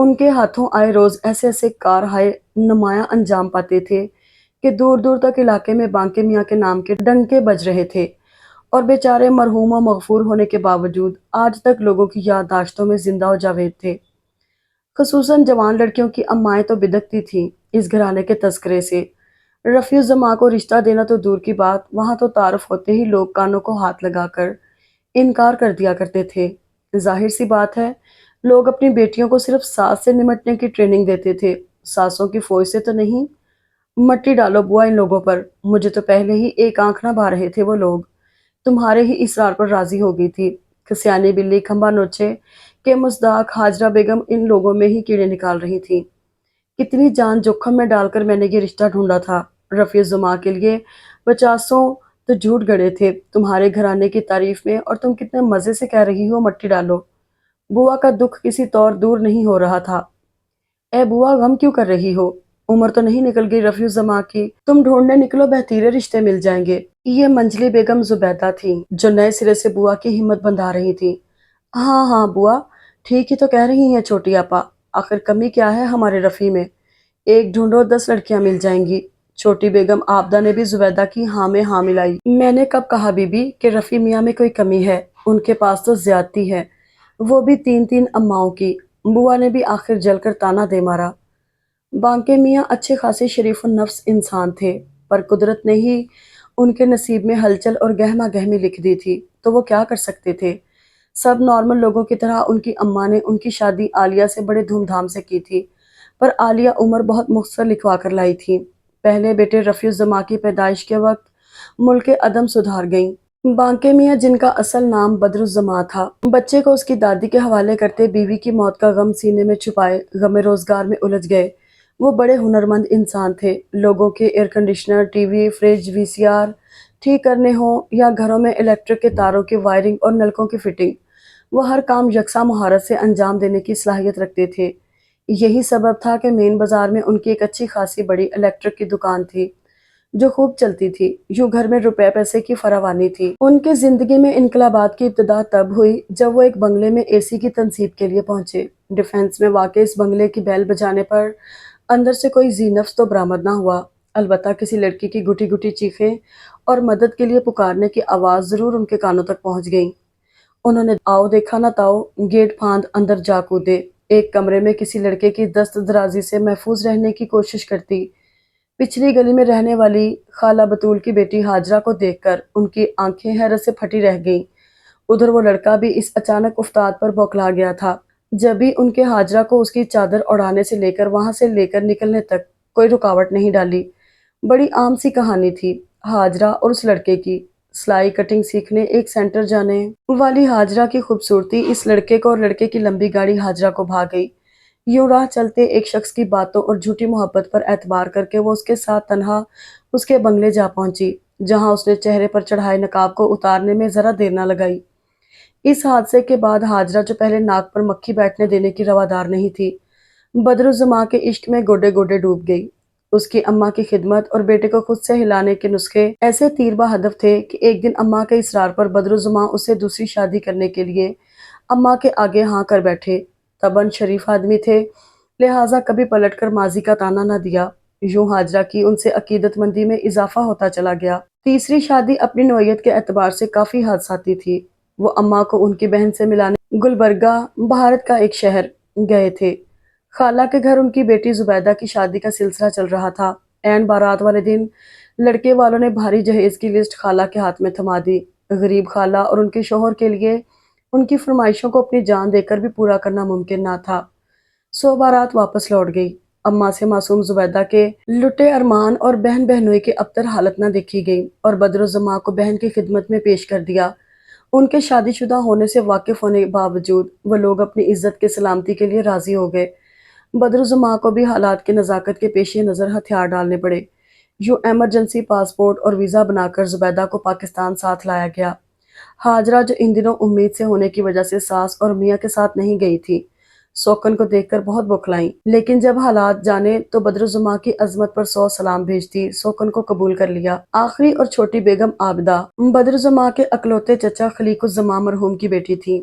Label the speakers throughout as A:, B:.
A: ان کے ہاتھوں آئے روز ایسے ایسے کار ہائے نمایاں انجام پاتے تھے کہ دور دور تک علاقے میں بانکے میاں کے نام کے ڈنکے بج رہے تھے، اور بیچارے مرحوم و مغفور ہونے کے باوجود آج تک لوگوں کی یادداشتوں میں زندہ و جاوید تھے۔ خصوصاً جوان لڑکیوں کی امائیں تو بدکتی تھیں اس گھرانے کے تذکرے سے۔ رفیع الزماں کو رشتہ دینا تو دور کی بات، وہاں تو تعارف ہوتے ہی لوگ کانوں کو ہاتھ لگا کر انکار کر دیا کرتے تھے۔ ظاہر سی بات ہے، لوگ اپنی بیٹیوں کو صرف ساس سے نمٹنے کی ٹریننگ دیتے تھے، ساسوں کی فوج سے تو نہیں۔ مٹی ڈالو بوا ان لوگوں پر، مجھے تو پہلے ہی ایک آنکھ نہ بھا رہے تھے وہ لوگ۔ تمہارے ہی اصرار پر راضی ہو گئی تھی کہ سیانی بلی کھمبا نوچے کہ مصداق ہاجرہ بیگم ان لوگوں میں ہی کیڑے نکال رہی تھی۔ کتنی جان جوکھم میں ڈال کر میں نے یہ رشتہ ڈھونڈا تھا رفیع الزماں کے لیے، 50 تو جھوٹ گڑے تھے تمہارے گھرانے کی تعریف میں، اور تم کتنے مزے سے کہہ رہی ہو مٹی ڈالو۔ بوا کا دکھ کسی طور دور نہیں ہو رہا تھا۔ اے بوا غم کیوں کر رہی ہو؟ عمر تو نہیں نکل گئی رفیع الزماں کی، تم ڈھونڈنے نکلو بہتیرے رشتے مل جائیں گے۔ یہ منجلی بیگم زبیدہ تھیں جو نئے سرے سے بوا کی ہمت بندھا رہی تھیں۔ ہاں ہاں بوا، ٹھیک ہی تو کہہ رہی ہیں چھوٹی آپا، آخر کمی کیا ہے ہمارے رفیع میں؟ ایک ڈھونڈو 10 لڑکیاں مل جائیں گی۔ چھوٹی بیگم عابدہ نے بھی زبیدہ کی ہاں میں ہاں ملائی۔ میں نے کب کہا بی بی کہ رفیع میاں میں کوئی کمی ہے؟ ان کے پاس تو زیادتی ہے، وہ بھی 3 اماؤں کی۔ بوا نے بھی آخر جل کر تانا دے مارا۔ بانکے میاں اچھے خاصے شریف النفس انسان تھے، پر قدرت نے ہی ان کے نصیب میں ہلچل اور گہما گہمی لکھ دی تھی، تو وہ کیا کر سکتے تھے؟ سب نارمل لوگوں کی طرح ان کی اماں نے ان کی شادی عالیہ سے بڑے دھوم دھام سے کی تھی، پر عالیہ عمر بہت مختصر لکھوا کر لائی تھی۔ پہلے بیٹے رفیع الزماں کی پیدائش کے وقت ملک عدم سدھار گئیں۔ بانکے میاں جن کا اصل نام بدر الزماں تھا، بچے کو اس کی دادی کے حوالے کرتے بیوی کی موت کا غم سینے میں چھپائے غم روزگار میں الجھ گئے۔ وہ بڑے ہنرمند انسان تھے، لوگوں کے air conditioner, T V, fridge, V C R ٹھیک کرنے ہوں یا گھروں میں الیکٹرک کے تاروں کی وائرنگ اور نلکوں کی فٹنگ، وہ ہر کام یکساں مہارت سے انجام دینے کی صلاحیت رکھتے تھے۔ یہی سبب تھا کہ مین بازار میں ان کی ایک اچھی خاصی بڑی الیکٹرک کی دکان تھی جو خوب چلتی تھی، یوں گھر میں روپے پیسے کی فراوانی تھی۔ ان کے زندگی میں انقلابات کی ابتدا تب ہوئی جب وہ ایک بنگلے میں اے سی کی تنصیب کے لیے پہنچے۔ ڈیفنس میں واقع اس بنگلے کی بیل بجانے پر اندر سے کوئی ذی نفس تو برآمد نہ ہوا، البتہ کسی لڑکی کی گھٹی گھٹی چیخیں اور مدد کے لیے پکارنے کی آواز ضرور ان کے کانوں تک پہنچ گئیں۔ انہوں نے آؤ دیکھا نہ تاؤ، گیٹ پھاند اندر جا کودے، ایک کمرے میں کسی لڑکے کی دست درازی سے محفوظ رہنے کی کوشش کرتی۔ پچھلی گلی میں رہنے والی خالہ بطول کی بیٹی ہاجرہ کو دیکھ کر ان کی آنکھیں حیرت سے پھٹی رہ گئیں۔ ادھر وہ لڑکا بھی اس اچانک افتاد پر بوکھلا گیا تھا، جبھی ان کے ہاجرہ کو اس کی چادر اڑانے سے لے کر وہاں سے لے کر نکلنے تک کوئی رکاوٹ نہیں ڈالی۔ بڑی عام سی کہانی تھی ہاجرہ اور اس لڑکے کی۔ سلائی کٹنگ سیکھنے ایک سینٹر جانے والی ہاجرہ کی خوبصورتی اس لڑکے کو اور لڑکے کی لمبی گاڑی ہاجرہ کو بھا گئی۔ یوں راہ چلتے ایک شخص کی باتوں اور جھوٹی محبت پر اعتبار کر کے وہ اس کے ساتھ تنہا اس کے بنگلے جا پہنچی، جہاں اس نے چہرے پر چڑھائے نقاب کو اتارنے میں ذرا دیر نہ لگائی۔ اس حادثے کے بعد ہاجرہ جو پہلے ناک پر مکھی بیٹھنے دینے کی روادار نہیں تھی، بدر الزماں کے عشق میں گوڈے گوڈے ڈوب گئی۔ اس کی اماں کی خدمت اور بیٹے کو خود سے ہلانے کے نسخے ایسے تیر بہ ہدف تھے کہ ایک دن اماں کے اصرار پر بدر الزماں اسے دوسری شادی کرنے کے لیے اماں کے آگے ہاں کر بیٹھے۔ طبعاً شریف آدمی تھے، لہٰذا کبھی پلٹ کر ماضی کا تانا نہ دیا۔ یوں ہاجرہ کی ان سے عقیدت مندی میں اضافہ ہوتا چلا گیا۔ تیسری شادی اپنی نوعیت کے اعتبار سے کافی حادثاتی تھی۔ وہ اماں کو ان کی بہن سے ملانے گلبرگہ، بھارت کا ایک شہر، گئے تھے۔ خالہ کے گھر ان کی بیٹی زبیدہ کی شادی کا سلسلہ چل رہا تھا۔ عین بارات والے دن لڑکے والوں نے بھاری جہیز کی لسٹ خالہ کے ہاتھ میں تھما دی۔ غریب خالہ اور ان کے شوہر کے لیے ان کی فرمائشوں کو اپنی جان دے کر بھی پورا کرنا ممکن نہ تھا۔ سو بارات واپس لوٹ گئی۔ اماں سے معصوم زبیدہ کے لٹے ارمان اور بہن بہنوئی کی ابتر حالت نہ دیکھی گئی، اور بدر الزماں کو بہن کی خدمت میں پیش کر دیا۔ ان کے شادی شدہ ہونے سے واقف ہونے کے باوجود وہ لوگ اپنی عزت کے سلامتی کے لیے راضی ہو گئے۔ بدر الزماں کو بھی حالات کی نزاکت کے پیش نظر ہتھیار ڈالنے پڑے۔ یوں ایمرجنسی پاسپورٹ اور ویزا بنا کر زبیدہ کو پاکستان ساتھ لایا گیا۔ ہاجرہ جو ان دنوں امید سے ہونے کی وجہ سے ساس اور میاں کے ساتھ نہیں گئی تھی، سوکن کو دیکھ کر بہت بوکھلائیں، لیکن جب حالات جانے تو بدر الزماں کی عظمت پر 100 سلام بھیجتی سوکن کو قبول کر لیا۔ آخری اور چھوٹی بیگم عابدہ بدر الزماں کے اکلوتے چچا خلیق الزماں مرحوم کی بیٹی تھی۔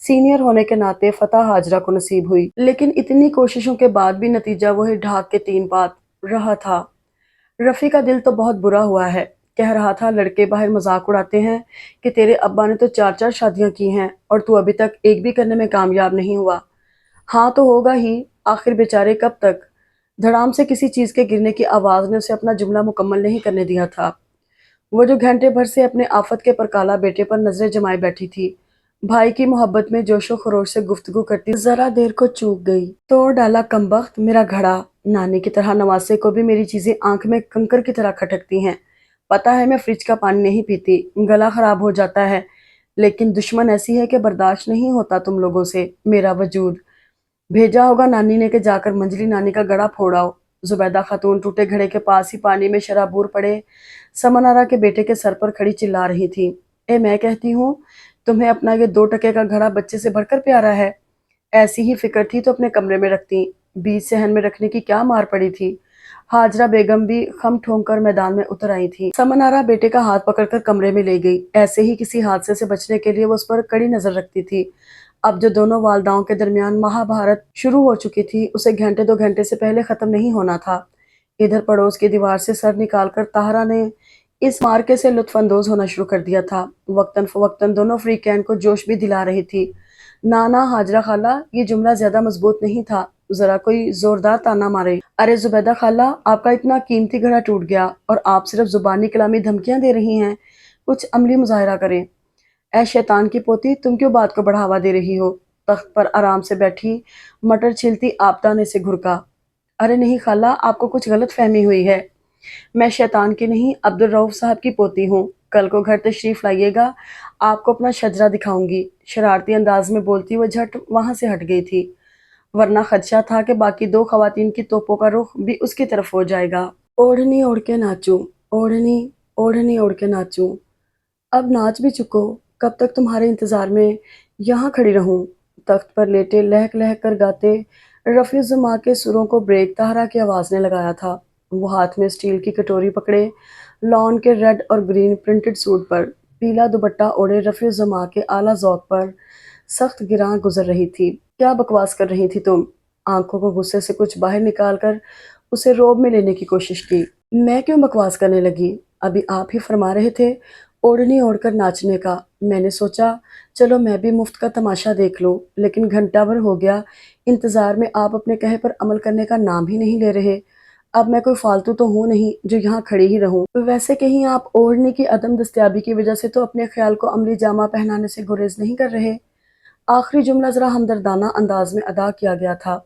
A: سینئر ہونے کے ناطے فتح حاجرہ کو نصیب ہوئی، لیکن اتنی کوششوں کے بعد بھی نتیجہ وہی ڈھاک کے تین بات رہا تھا۔ رفیع کا دل تو بہت برا ہوا ہے، کہہ رہا تھا لڑکے باہر مذاق اڑاتے ہیں کہ تیرے ابا نے تو 4 4 شادیاں کی ہیں اور تو ابھی تک ایک بھی کرنے میں کامیاب نہیں ہوا۔ ہاں تو ہوگا ہی، آخر بیچارے کب تک؟ دھڑام سے کسی چیز کے گرنے کی آواز نے اسے اپنا جملہ مکمل نہیں کرنے دیا تھا۔ وہ جو گھنٹے بھر سے اپنے آفت کے پرکالا بیٹے پر نظریں جمائے بیٹھی تھی، بھائی کی محبت میں جوش و خروش سے گفتگو کرتی ذرا دیر کو چوک گئی۔ توڑ ڈالا کمبخت میرا گھڑا، نانی کی طرح نواسے کو بھی میری چیزیں آنکھ میں کنکر کی طرح کھٹکتی ہیں۔ پتہ ہے میں فریج کا پانی نہیں پیتی، گلا خراب ہو جاتا ہے، لیکن دشمن ایسی ہے کہ برداشت نہیں ہوتا تم لوگوں سے میرا وجود۔ بھیجا ہوگا نانی نے کہ جا کر منجلی نانی کا گڑا پھوڑاؤ۔ زبیدہ خاتون ٹوٹے گھڑے کے پاس ہی پانی میں شرابور پڑے سمن آرا کے بیٹے کے سر پر کھڑی چلا رہی تھی، اے میں کہتی ہوں تمہیں اپنا یہ 2 ٹکے کا گھڑا بچے سے بڑھ کر پیارا ہے؟ ایسی ہی فکر تھی تو اپنے کمرے میں رکھتی، بیچ صحن میں رکھنے کی کیا مار پڑی تھی؟ حاجرہ بیگم بھی خم ٹھونک کر میدان میں اتر آئی تھی۔ سمن آرا بیٹے کا ہاتھ پکڑ کر کمرے میں لے گئی، ایسے ہی کسی حادثے سے بچنے کے لیے وہ اس پر کڑی نظر رکھتی تھی۔ اب جو دونوں والداؤں کے درمیان مہا بھارت شروع ہو چکی تھی، اسے گھنٹے 2 گھنٹے سے پہلے ختم نہیں ہونا تھا۔ ادھر پڑوس کی دیوار سے سر نکال کر طاہرہ نے اس مارکے سے لطف اندوز ہونا شروع کر دیا تھا، وقتاً فوقتاً دونوں فریقین کو جوش بھی دلا رہی تھی۔ نانا حاجرہ خالہ، یہ جملہ زیادہ مضبوط نہیں تھا، ذرا کوئی زوردار تانا مارے۔ ارے زبیدہ خالہ، آپ کا اتنا قیمتی گھڑا ٹوٹ گیا اور آپ صرف زبانی کلامی دھمکیاں دے رہی ہیں، کچھ عملی مظاہرہ کریں۔ اے شیطان کی پوتی، تم کیوں بات کو بڑھاوا دے رہی ہو؟ تخت پر آرام سے بیٹھی مٹر چھیلتی آبدہ نے اسے گھرکا۔ ارے نہیں خالہ، آپ کو کچھ غلط فہمی ہوئی ہے، میں شیطان کی نہیں عبدالرؤف صاحب کی پوتی ہوں۔ کل کو گھر تشریف لائیے گا، آپ کو اپنا شجرہ دکھاؤں گی۔ شرارتی انداز میں بولتی وہ جھٹ وہاں سے ہٹ گئی تھی، ورنہ خدشہ تھا کہ باقی 2 خواتین کی توپوں کا رخ بھی اس کی طرف ہو جائے گا۔ اوڑھنی اوڑھ کے ناچوں، اوڑھنی اوڑھنی اوڑھ کے ناچوں، اب ناچ بھی چکو، کب تک تمہارے انتظار میں یہاں کھڑی رہوں؟ تخت پر لیٹے لہک لہک کر گاتے رفیع الزماں کے سروں کو بریک طاہرہ کی آواز نے لگایا تھا۔ وہ ہاتھ میں اسٹیل کی کٹوری پکڑے لان کے ریڈ اور گرین پرنٹڈ سوٹ پر پیلا دوپٹہ اوڑھے رفیع الزماں کے اعلیٰ ذوق پر سخت گراں گزر رہی تھی۔ کیا بکواس کر رہی تھی تم؟ آنکھوں کو غصے سے کچھ باہر نکال کر اسے روب میں لینے کی کوشش کی۔ میں کیوں بکواس کرنے لگی؟ ابھی آپ ہی فرما رہے تھے اوڑھنی اوڑھ کر ناچنے کا، میں نے سوچا چلو میں بھی مفت کا تماشا دیکھ لوں، لیکن گھنٹہ بھر ہو گیا انتظار میں، آپ اپنے کہے پر عمل کرنے کا نام ہی نہیں لے رہے۔ اب میں کوئی فالتو تو ہوں نہیں جو یہاں کھڑی ہی رہوں۔ ویسے کہیں آپ اوڑھنے کی عدم دستیابی کی وجہ سے تو اپنے خیال کو عملی جامہ پہنانے سے گریز نہیں کر رہے؟ آخری جملہ ذرا ہمدردانہ انداز میں ادا کیا گیا تھا۔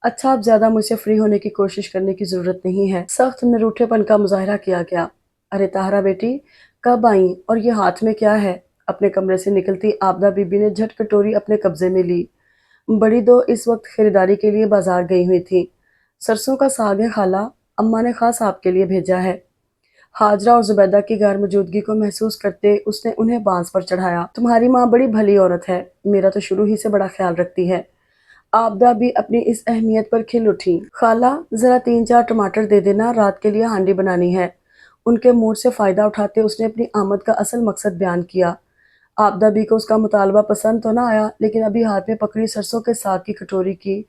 A: اچھا، اب زیادہ مجھ سے فری ہونے کی کوشش کرنے کی ضرورت نہیں ہے، سخت نروٹھے پن کا مظاہرہ کیا گیا۔ ارے طاہرہ بیٹی، کب آئیں اور یہ ہاتھ میں کیا ہے؟ اپنے کمرے سے نکلتی آبدہ بی بی نے جھٹ کٹوری اپنے قبضے میں لی۔ بڑی دو اس وقت خریداری کے لیے بازار گئی ہوئی تھی۔ سرسوں کا ساگ ہے خالہ، اماں نے خاص آپ کے لیے بھیجا ہے۔ حاجرہ اور زبیدہ کی غیر موجودگی کو محسوس کرتے اس نے انہیں بانس پر چڑھایا۔ تمہاری ماں بڑی بھلی عورت ہے، میرا تو شروع ہی سے بڑا خیال رکھتی ہے۔ آبدہ بھی اپنی اس اہمیت پر کھل اٹھی۔ خالہ، ذرا 3 4 ٹماٹر دے دینا، رات کے لیے ہانڈی بنانی ہے۔ ان کے موڈ سے فائدہ اٹھاتے اس نے اپنی آمد کا اصل مقصد بیان کیا۔ آبدہ بی کو اس کا مطالبہ پسند تو نہ آیا، لیکن ابھی ہاتھ میں پکڑی سرسوں کے ساگ کی کٹوری کی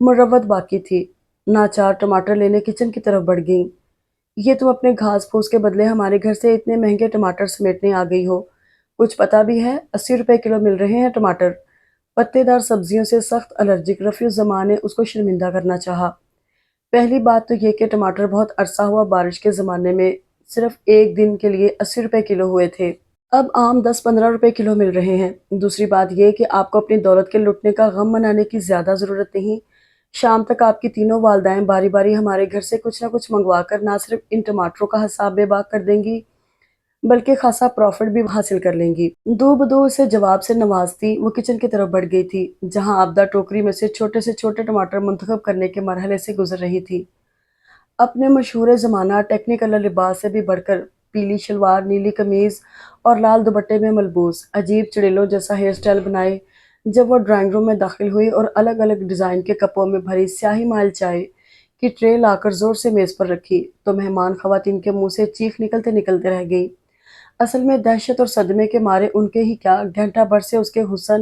A: مروت باقی تھی۔ ناچار ٹماٹر لینے کچن کی طرف بڑھ گئیں۔ یہ تم اپنے گھاس پھوس کے بدلے ہمارے گھر سے اتنے مہنگے ٹماٹر سمیٹنے آ گئی ہو؟ کچھ پتہ بھی ہے 80 روپے کلو مل رہے ہیں ٹماٹر؟ پتے دار سبزیوں سے سخت الرجک رفیع الزماں نے اس کو شرمندہ کرنا چاہا۔ پہلی بات تو یہ کہ ٹماٹر بہت عرصہ ہوا بارش کے زمانے میں صرف ایک دن کے لیے 80 روپے کلو ہوئے تھے، اب عام 10 15 روپے کلو مل رہے ہیں۔ دوسری بات یہ کہ آپ کو اپنی دولت کے لٹنے کا غم منانے کی زیادہ ضرورت نہیں۔ شام تک آپ کی تینوں والدائیں باری باری ہمارے گھر سے کچھ نہ کچھ منگوا کر نہ صرف ان ٹماٹروں کا حساب بے باک کر دیں گی، بلکہ خاصا پروفٹ بھی حاصل کر لیں گی۔ دو بدو اسے جواب سے نوازتی وہ کچن کی طرف بڑھ گئی تھی، جہاں آبدہ ٹوکری میں سے چھوٹے ٹماٹر منتخب کرنے کے مرحلے سے گزر رہی تھی۔ اپنے مشہور زمانہ ٹیکنیکل لباس سے بھی بڑھ کر پیلی شلوار، نیلی قمیض اور لال دوپٹے میں ملبوس عجیب چڑیلوں جیسا ہیئر سٹائل بنائے جب وہ ڈرائنگ روم میں داخل ہوئی اور الگ الگ ڈیزائن کے کپوں میں بھری سیاہی مائل چائے کی ٹرے لا کر زور سے میز پر رکھی تو مہمان خواتین کے منہ سے چیخ نکلتے نکلتے رہ گئی۔ اصل میں دہشت اور صدمے کے مارے ان کے ہی کیا گھنٹہ بھر سے اس کے حسن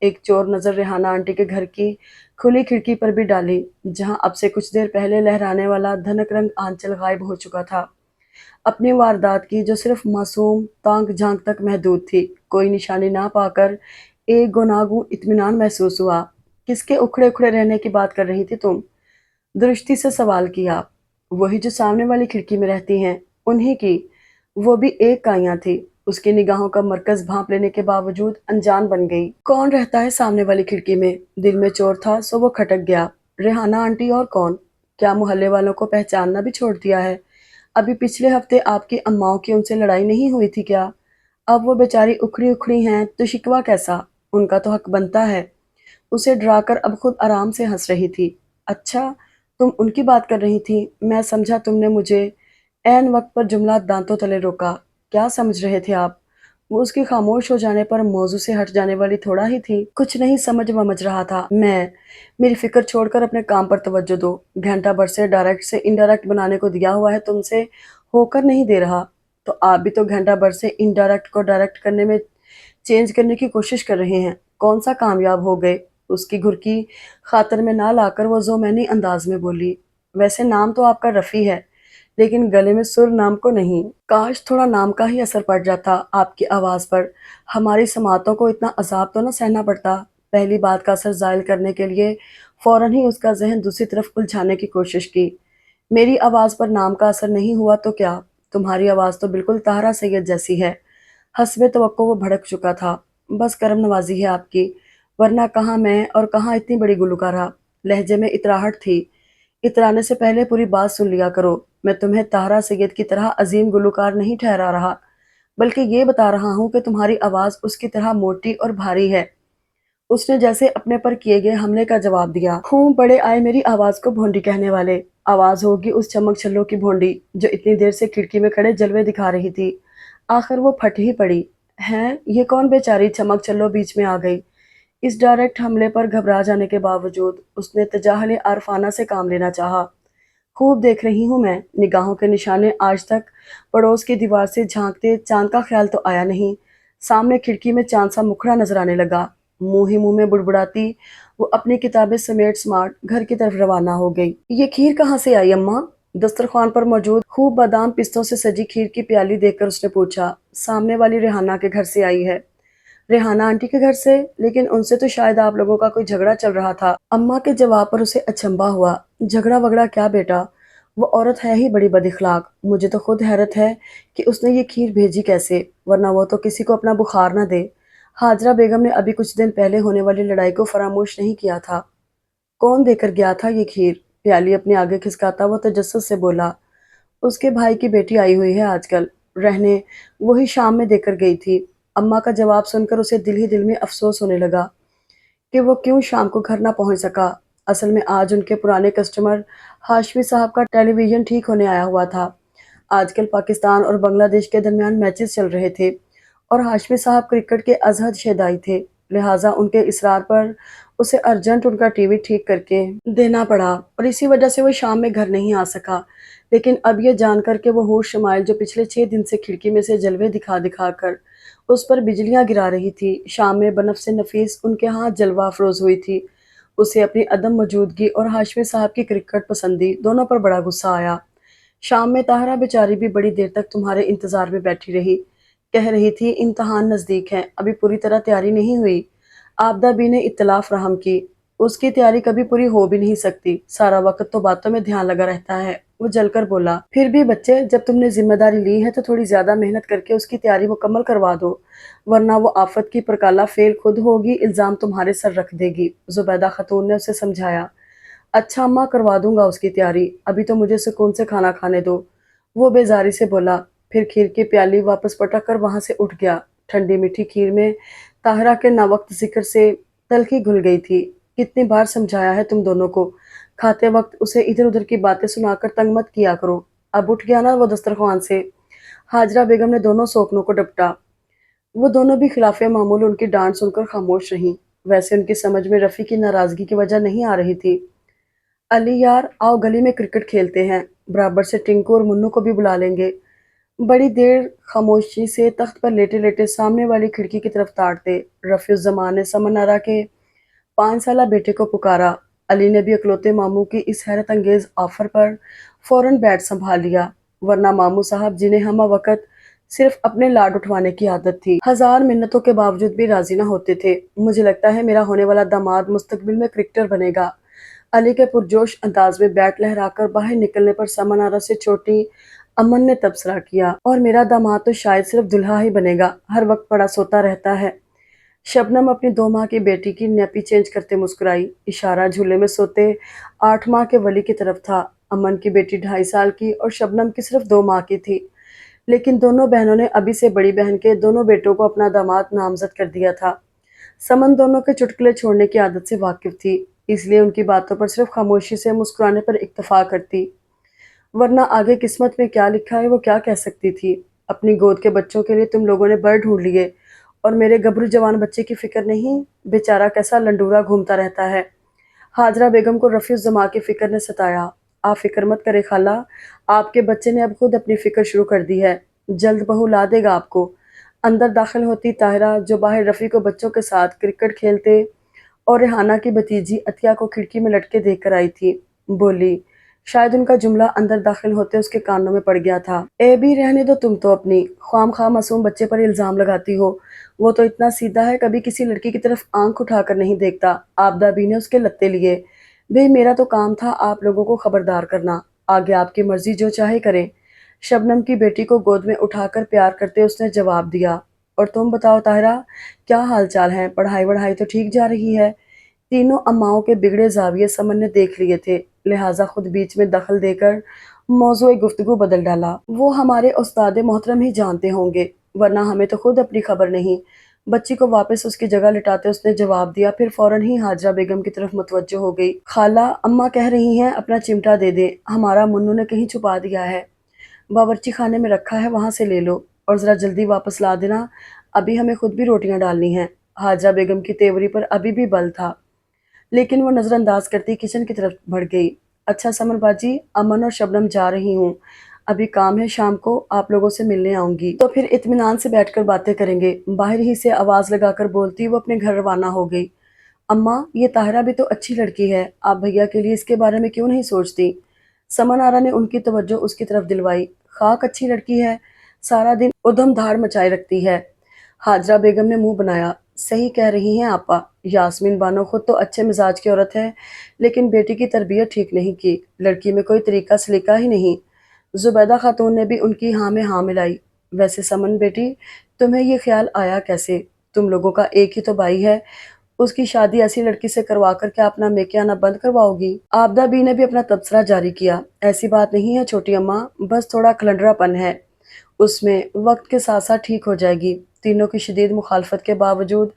A: ایک چور نظر ریحانہ آنٹی کے گھر کی کھلی کھڑکی پر بھی ڈالی، جہاں اب سے کچھ دیر پہلے لہرانے والا دھنک رنگ آنچل غائب ہو چکا تھا۔ اپنی واردات کی جو صرف معصوم تانگ جھانک تک محدود تھی، کوئی نشانی نہ پا کر ایک گناگوں اطمینان محسوس ہوا۔ کس کے اکھڑے اکھڑے رہنے کی بات کر رہی تھی تم؟ درستی سے سوال کیا۔ وہی جو سامنے والی کھڑکی میں رہتی ہیں، انہی کی۔ وہ بھی ایک کائیاں تھی۔ اس کی نگاہوں کا مرکز بھانپ لینے کے باوجود انجان بن گئی۔ کون رہتا ہے سامنے والی کھڑکی میں؟ دل میں چور تھا سو وہ کھٹک گیا۔ ریحانہ آنٹی اور کون؟ کیا محلے والوں کو پہچاننا بھی چھوڑ دیا ہے؟ ابھی پچھلے ہفتے آپ کی اماؤں کی ان سے لڑائی نہیں ہوئی تھی کیا؟ اب وہ بیچاری اکھڑی اکھڑی ہیں تو شکوہ کیسا؟ ان کا تو حق بنتا ہے۔ اسے ڈرا کر اب خود آرام سے ہنس رہی تھی۔ اچھا، تم ان کی بات کر رہی تھی، میں سمجھا تم نے مجھے۔ عین وقت پر جملہ دانتوں تلے روکا۔ کیا سمجھ رہے تھے آپ؟ وہ اس کی خاموش ہو جانے پر موضوع سے ہٹ جانے والی تھوڑا ہی تھی۔ کچھ نہیں سمجھ ومجھ رہا تھا میں۔ میری فکر چھوڑ کر اپنے کام پر توجہ دو۔ گھنٹہ بھر سے ڈائریکٹ سے انڈائریکٹ بنانے کو دیا ہوا ہے تم سے، ہو کر نہیں دے رہا۔ تو آپ بھی تو گھنٹہ بھر سے انڈائریکٹ کو ڈائریکٹ کرنے میں چینج کرنے کی کوشش کر رہے ہیں۔ کون سا کامیاب ہو گئے؟ اس کی گھرکی خاطر میں نہ لا کر وہ ذومعنی انداز میں بولی۔ ویسے نام تو آپ کا رفیع ہے، لیکن گلے میں سر نام کو نہیں۔ کاش تھوڑا نام کا ہی اثر پڑ جاتا آپ کی آواز پر، ہماری سماعتوں کو اتنا عذاب تو نہ سہنا پڑتا۔ پہلی بات کا اثر زائل کرنے کے لیے فوراً ہی اس کا ذہن دوسری طرف الجھانے کی کوشش کی۔ میری آواز پر نام کا اثر نہیں ہوا تو کیا؟ تمہاری آواز تو بالکل طاہرہ سید جیسی ہے۔ حسب توقع وہ بھڑک چکا تھا۔ بس کرم نوازی ہے آپ کی، ورنہ کہاں میں اور کہاں اتنی بڑی گلوکارہ۔ لہجے میں اتراہٹ تھی۔ اترانے سے پہلے پوری بات سن لیا کرو۔ میں تمہیں طاہرہ سید کی طرح عظیم گلوکار نہیں ٹھہرا رہا، بلکہ یہ بتا رہا ہوں کہ تمہاری آواز اس کی طرح موٹی اور بھاری ہے۔ اس نے جیسے اپنے پر کیے گئے حملے کا جواب دیا۔ ہوں بڑے آئے میری آواز کو بھونڈی کہنے والے۔ آواز ہوگی اس چمک چھلوں کی بھونڈی جو اتنی دیر سے کھڑکی میں کھڑے جلوے دکھا رہی تھی۔ آخر وہ پھٹ ہی پڑی۔ ہیں، یہ کون بیچاری چمک چھلو بیچ میں آ گئی؟ اس ڈائریکٹ حملے پر گھبرا جانے کے باوجود اس نے تجاہل عارفانہ سے کام لینا چاہا۔ خوب دیکھ رہی ہوں میں، نگاہوں کے نشانے آج تک پڑوس کی دیوار سے جھانکتے چاند کا خیال تو آیا نہیں۔ سامنے کھڑکی میں چاند سا مکھڑا نظر آنے لگا۔ منہ ہی منہ میں بڑبڑاتی وہ اپنی کتابیں سمیٹ سماٹ گھر کی طرف روانہ ہو گئی۔ یہ کھیر کہاں سے آئی اماں؟ دسترخوان پر موجود خوب بادام پستوں سے سجی کھیر کی پیالی دیکھ کر اس نے پوچھا۔ سامنے والی ریحانہ کے گھر سے آئی ہے۔ ریحانہ آنٹی کے گھر سے؟ لیکن ان سے تو شاید آپ لوگوں کا کوئی جھگڑا چل رہا تھا۔ اماں کے جواب پر اسے اچنبھا ہوا۔ جھگڑا وگڑا کیا بیٹا، وہ عورت ہے ہی بڑی بد اخلاق۔ مجھے تو خود حیرت ہے کہ اس نے یہ کھیر بھیجی کیسے، ورنہ وہ تو کسی کو اپنا بخار نہ دے۔ ہاجرہ بیگم نے ابھی کچھ دن پہلے ہونے والی لڑائی کو فراموش نہیں کیا تھا۔ کون دے کر گیا تھا یہ کھیر؟ پیالی اپنے آگے کھسکاتا وہ تجسس سے بولا۔ اس کے بھائی کی بیٹی آئی ہوئی ہے آج کل رہنے، وہی شام میں دے کر گئی تھی۔ اماں کا جواب سن کر اسے دل ہی دل میں افسوس ہونے لگا کہ وہ کیوں شام کو گھر نہ پہنچ سکا۔ اصل میں آج ان کے پرانے کسٹمر ہاشمی صاحب کا ٹیلی ویژن ٹھیک ہونے آیا ہوا تھا۔ آج کل پاکستان اور بنگلہ دیش کے درمیان میچز چل رہے تھے اور ہاشمی صاحب کرکٹ کے ازحد شیدائی تھے، لہٰذا ان کے اصرار پر اسے ارجنٹ ان کا ٹی وی ٹھیک کر کے دینا پڑا اور اسی وجہ سے وہ شام میں گھر نہیں آ سکا۔ لیکن اب یہ جان کر کہ وہ ہوش شمائل جو پچھلے 6 دن سے کھڑکی میں سے جلوے دکھا دکھا کر اس پر بجلیاں گرا رہی تھی، شام میں بنفس نفیس ان کے ہاں جلوہ افروز ہوئی تھی، اسے اپنی عدم موجودگی اور ہاشمی صاحب کی کرکٹ پسندی دونوں پر بڑا غصہ آیا۔ شام میں طاہرہ بیچاری بھی بڑی دیر تک تمہارے انتظار میں بیٹھی رہی، کہہ رہی تھی امتحان نزدیک ہیں، ابھی پوری طرح تیاری نہیں ہوئی۔ آبدہ بی نے اطلاع فراہم کی، اس کی تیاری کبھی پوری ہو بھی نہیں سکتی، سارا وقت تو باتوں میں دھیان لگا رہتا ہے۔ وہ جل کر بولا۔ پھر بھی بچے، جب تم نے ذمہ داری لی ہے تو تھوڑی زیادہ محنت کر کے اس کی تیاری مکمل کروا دو، ورنہ وہ آفت کی پرکالہ فیل خود ہوگی، الزام تمہارے سر رکھ دے گی، زبیدہ خاتون نے اسے سمجھایا۔ اچھا اماں، کروا دوں گا اس کی تیاری، ابھی تو مجھے سکون سے کھانا کھانے دو، وہ بیزاری سے بولا، پھر کھیر کی پیالی واپس پٹک کر وہاں سے اٹھ گیا۔ ٹھنڈی میٹھی کھیر میں طاہرہ کے ناوقت ذکر سے تلخی گھل گئی تھی۔ کتنی بار سمجھایا ہے تم دونوں کو، کھاتے وقت اسے ادھر ادھر کی باتیں سنا کر تنگ مت کیا کرو۔ اب اٹھ گیا نا وہ دسترخوان سے؟ ہاجرہ بیگم نے دونوں سوکنوں کو ڈپٹا۔ وہ دونوں بھی خلاف معمول ان کی ڈانٹ سن کر خاموش رہیں۔ ویسے ان کی سمجھ میں رفیع کی ناراضگی کی وجہ نہیں آ رہی تھی۔ علی یار، آؤ گلی میں کرکٹ کھیلتے ہیں، برابر سے ٹنکو اور منو کو بھی بلا لیں گے۔ بڑی دیر خاموشی سے تخت پر لیٹے لیٹے سامنے والی کھڑکی کی طرف تاڑتے رفیع الزمان نے سمن آرا کے 5 سالہ بیٹے کو پکارا۔ علی نے بھی اکلوتے ماموں کی اس حیرت انگیز آفر پر فوراً بیٹ سنبھال لیا، ورنہ ماموں صاحب جنہیں ہمہ وقت صرف اپنے لاڈ اٹھوانے کی عادت تھی، ہزار منتوں کے باوجود بھی راضی نہ ہوتے تھے۔ مجھے لگتا ہے میرا ہونے والا داماد مستقبل میں کرکٹر بنے گا۔ علی کے پرجوش انداز میں بیٹ لہرا کر باہر نکلنے پر سمن آرا سے چھوٹی امن نے تبصرہ کیا، اور میرا داماد تو شاید صرف دلہا ہی بنے گا، ہر وقت پڑا سوتا رہتا ہے۔ شبنم اپنی 2 ماہ کی بیٹی کی نیپی چینج کرتے مسکرائی، اشارہ جھولے میں سوتے 8 ماہ کے ولی کی طرف تھا۔ امن کی بیٹی 2.5 سال کی اور شبنم کی صرف 2 ماہ کی تھی، لیکن دونوں بہنوں نے ابھی سے بڑی بہن کے دونوں بیٹوں کو اپنا داماد نامزد کر دیا تھا۔ سمن دونوں کے چٹکلے چھوڑنے کی عادت سے واقف تھی، اس لیے ان کی باتوں پر صرف خاموشی سے مسکرانے پر اکتفا کرتی، ورنہ آگے قسمت میں کیا لکھا ہے وہ کیا کہہ سکتی تھی۔ اپنی گود کے بچوں کے لیے تم لوگوں نے بر ڈھونڈ لیے اور میرے گبرو جوان بچے کی فکر نہیں، بیچارہ کیسا لنڈورا گھومتا رہتا ہے۔ حاجرہ بیگم کو رفیع الزماں کی فکر نے ستایا۔ آپ فکر مت کرے خالہ، آپ کے بچے نے اب خود اپنی فکر شروع کر دی ہے، جلد بہو لا دے گا آپ کو۔ اندر داخل ہوتی طاہرہ، جو باہر رفیع کو بچوں کے ساتھ کرکٹ کھیلتے اور ریحانہ کی بھتیجی عطیہ کو کھڑکی میں لٹکے دیکھ کر آئی تھی، بولی۔ شاید ان کا جملہ اندر داخل ہوتے اس کے کانوں میں پڑ گیا تھا۔ اے بھی رہنے دو تم تو اپنی، خواہ مخواہ معصوم بچے پر الزام لگاتی ہو، وہ تو اتنا سیدھا ہے کبھی کسی لڑکی کی طرف آنکھ اٹھا کر نہیں دیکھتا۔ آبدہ بھی نے اس کے لتے لیے۔ بھئی میرا تو کام تھا آپ لوگوں کو خبردار کرنا، آگے آپ کی مرضی جو چاہے کریں۔ شبنم کی بیٹی کو گود میں اٹھا کر پیار کرتے اس نے جواب دیا۔ اور تم بتاؤ طاہرہ، کیا حال چال ہیں؟ پڑھائی وڑھائی تو ٹھیک جا رہی ہے؟ تینوں اماؤں کے بگڑے زاویے سمن نے دیکھ لیے تھے، لہٰذا خود بیچ میں دخل دے کر موضوع گفتگو بدل ڈالا۔ وہ ہمارے استاد محترم ہی جانتے ہوں گے، ورنہ ہمیں تو خود اپنی خبر نہیں۔ بچی کو واپس اس کی جگہ لٹاتے اس نے جواب دیا، پھر فوراً ہی حاجرہ بیگم کی طرف متوجہ ہو گئی۔ خالہ، اماں کہہ رہی ہیں اپنا چمٹا دے دیں، ہمارا منو نے کہیں چھپا دیا ہے، باورچی خانے میں رکھا ہے، وہاں سے لے لو، اور ذرا جلدی واپس لا دینا، ابھی ہمیں خود بھی روٹیاں ڈالنی ہیں۔ حاجرہ بیگم کی تیوری پر ابھی بھی بل تھا، لیکن وہ نظر انداز کرتی کچن کی طرف بڑھ گئی۔ اچھا سمر باجی، امن اور شبنم جا رہی ہوں، ابھی کام ہے، شام کو آپ لوگوں سے ملنے آؤں گی تو پھر اطمینان سے بیٹھ کر باتیں کریں گے۔ باہر ہی سے آواز لگا کر بولتی وہ اپنے گھر روانہ ہو گئی۔ اماں، یہ طاہرہ بھی تو اچھی لڑکی ہے، آپ بھیا کے لیے اس کے بارے میں کیوں نہیں سوچتی؟ سمن آرا نے ان کی توجہ اس کی طرف دلوائی۔ خاک اچھی لڑکی ہے، سارا دن ادھم دھاڑ مچائے رکھتی ہے۔ حاجرہ بیگم نے منہ بنایا۔ صحیح کہہ رہی ہیں آپا، یاسمین بانو خود تو اچھے مزاج کی عورت ہے، لیکن بیٹی کی تربیت ٹھیک نہیں کی، لڑکی میں کوئی طریقہ سلیقہ ہی نہیں۔ زبیدہ خاتون نے بھی ان کی ہاں میں ہاں ملائی۔ ویسے سمن بیٹی، تمہیں یہ خیال آیا کیسے؟ تم لوگوں کا ایک ہی تو بھائی ہے، اس کی شادی ایسی لڑکی سے کروا کر کیا اپنا میکے آنا بند کرواؤ گی؟ آبدہ بی نے بھی اپنا تبصرہ جاری کیا۔ ایسی بات نہیں ہے چھوٹی اماں، بس تھوڑا کھلنڈرا پن ہے اس میں، وقت کے ساتھ ساتھ ٹھیک ہو جائے گی۔ تینوں کی شدید مخالفت کے باوجود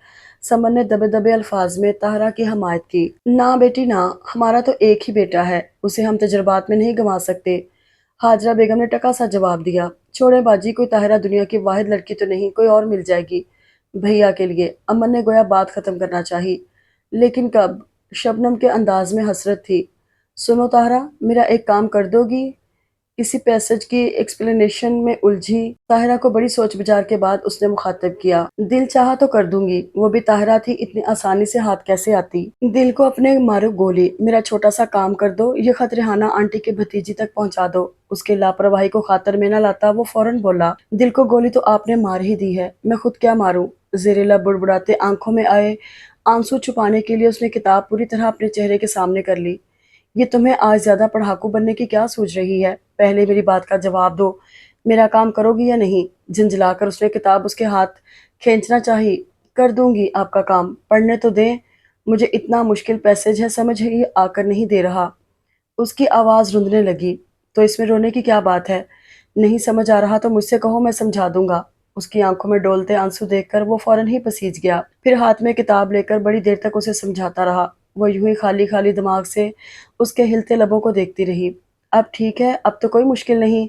A: سمن نے دبے دبے الفاظ میں طاہرہ کی حمایت کی۔ نہ بیٹی نہ، ہمارا تو ایک ہی بیٹا ہے، اسے ہم تجربات میں نہیں گنوا سکتے۔ حاجرہ بیگم نے ٹکا سا جواب دیا۔ چھوڑے باجی، کوئی طاہرہ دنیا کی واحد لڑکی تو نہیں، کوئی اور مل جائے گی بھیا کے لیے۔ امن نے گویا بات ختم کرنا چاہی، لیکن کب؟ شبنم کے انداز میں حسرت تھی۔ سنو طاہرہ، میرا ایک کام کر دو گی؟ کسی پیسج کی ایکسپلینیشن میں الجھی طاہرہ کو بڑی سوچ بچار کے بعد اس نے مخاطب کیا۔ دل چاہا تو کر دوں گی، وہ بھی طاہرہ تھی، اتنی آسانی سے ہاتھ کیسے آتی؟ دل کو اپنے مارو گولی، میرا چھوٹا سا کام کر دو، یہ خط ریحانہ آنٹی کی بھتیجی تک پہنچا دو۔ اس کی لاپرواہی کو خاطر میں نہ لاتا وہ فوراً بولا۔ دل کو گولی تو آپ نے مار ہی دی ہے، میں خود کیا ماروں؟ زیر لب بڑبڑاتے آنکھوں میں آئے آنسو چھپانے کے لیے اس نے کتاب پوری طرح اپنے چہرے کے سامنے کر لی۔ یہ تمہیں آج زیادہ پڑھاکو بننے کی کیا سوچ رہی ہے؟ پہلے میری بات کا جواب دو، میرا کام کرو گی یا نہیں؟ جھنجھلا کر اس نے کتاب اس کے ہاتھ کھینچنا چاہی۔ کر دوں گی آپ کا کام، پڑھنے تو دیں، مجھے اتنا مشکل پیسج ہے سمجھ ہی آ کر نہیں دے رہا۔ اس کی آواز رندنے لگی۔ تو اس میں رونے کی کیا بات ہے؟ نہیں سمجھ آ رہا تو مجھ سے کہو، میں سمجھا دوں گا۔ اس کی آنکھوں میں ڈولتے آنسو دیکھ کر وہ فوراً ہی پسیج گیا، پھر ہاتھ میں کتاب لے کر بڑی دیر تک اسے سمجھاتا رہا۔ وہ یوں ہی خالی خالی دماغ سے اس کے ہلتے لبوں کو دیکھتی رہی۔ اب ٹھیک ہے، اب تو کوئی مشکل نہیں۔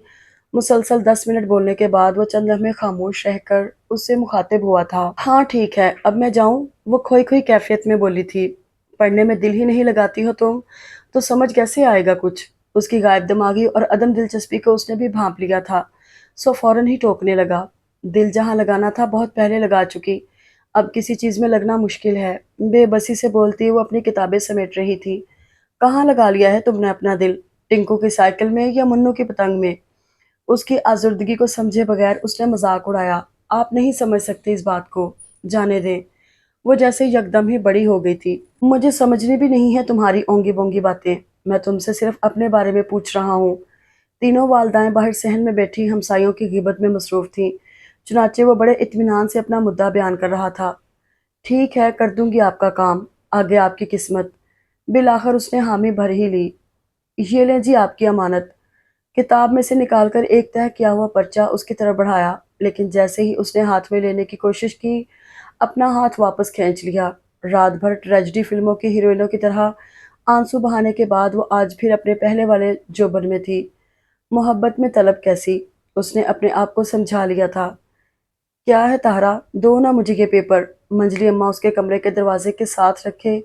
A: مسلسل 10 منٹ بولنے کے بعد وہ چند لمحے خاموش رہ کر اس سے مخاطب ہوا تھا۔ ہاں ٹھیک ہے، اب میں جاؤں؟ وہ کھوئی کھوئی کیفیت میں بولی تھی۔ پڑھنے میں دل ہی نہیں لگاتی ہو تم، تو سمجھ کیسے آئے گا کچھ؟ اس کی غائب دماغی اور عدم دلچسپی کو اس نے بھی بھانپ لیا تھا۔ سو فوراً ہی ٹوکنے لگا۔ دل جہاں لگانا تھا بہت پہلے لگا چکی، اب کسی چیز میں لگنا مشکل ہے۔ بے بسی سے بولتی وہ اپنی کتابیں سمیٹ رہی تھی۔ کہاں لگا لیا ہے تم نے اپنا دل؟ ٹنکو کی سائیکل میں یا منو کی پتنگ میں؟ اس کی آزردگی کو سمجھے بغیر اس نے مذاق اڑایا۔ آپ نہیں سمجھ سکتے اس بات کو، جانے دیں۔ وہ جیسے یکدم ہی بڑی ہو گئی تھی۔ مجھے سمجھنی بھی نہیں ہے تمہاری اونگی بونگی باتیں، میں تم سے صرف اپنے بارے میں پوچھ رہا ہوں۔ تینوں والدائیں باہر صحن میں بیٹھی ہمسائیوں کی غیبت میں مصروف تھیں، چنانچہ وہ بڑے اطمینان سے اپنا مدعا بیان کر رہا تھا۔ ٹھیک ہے، کر دوں گی آپ کا کام، آگے آپ کی قسمت۔ بالآخر اس نے حامی بھر ہی لی۔ یہ لیں جی آپ کی امانت۔ کتاب میں سے نکال کر ایک تہہ کیا ہوا پرچہ اس کی طرف بڑھایا، لیکن جیسے ہی اس نے ہاتھ میں لینے کی کوشش کی، اپنا ہاتھ واپس کھینچ لیا۔ رات بھر ٹریجڈی فلموں کی ہیروئنوں کی طرح آنسو بہانے کے بعد وہ آج پھر اپنے پہلے والے جوبن میں تھی۔ محبت میں طلب کیسی، اس نے اپنے آپ کو سمجھا لیا تھا۔ کیا ہے طاہرہ، دو نا مجھے یہ پیپر۔ منجلی اماں اس کے کمرے کے دروازے کے ساتھ رکھے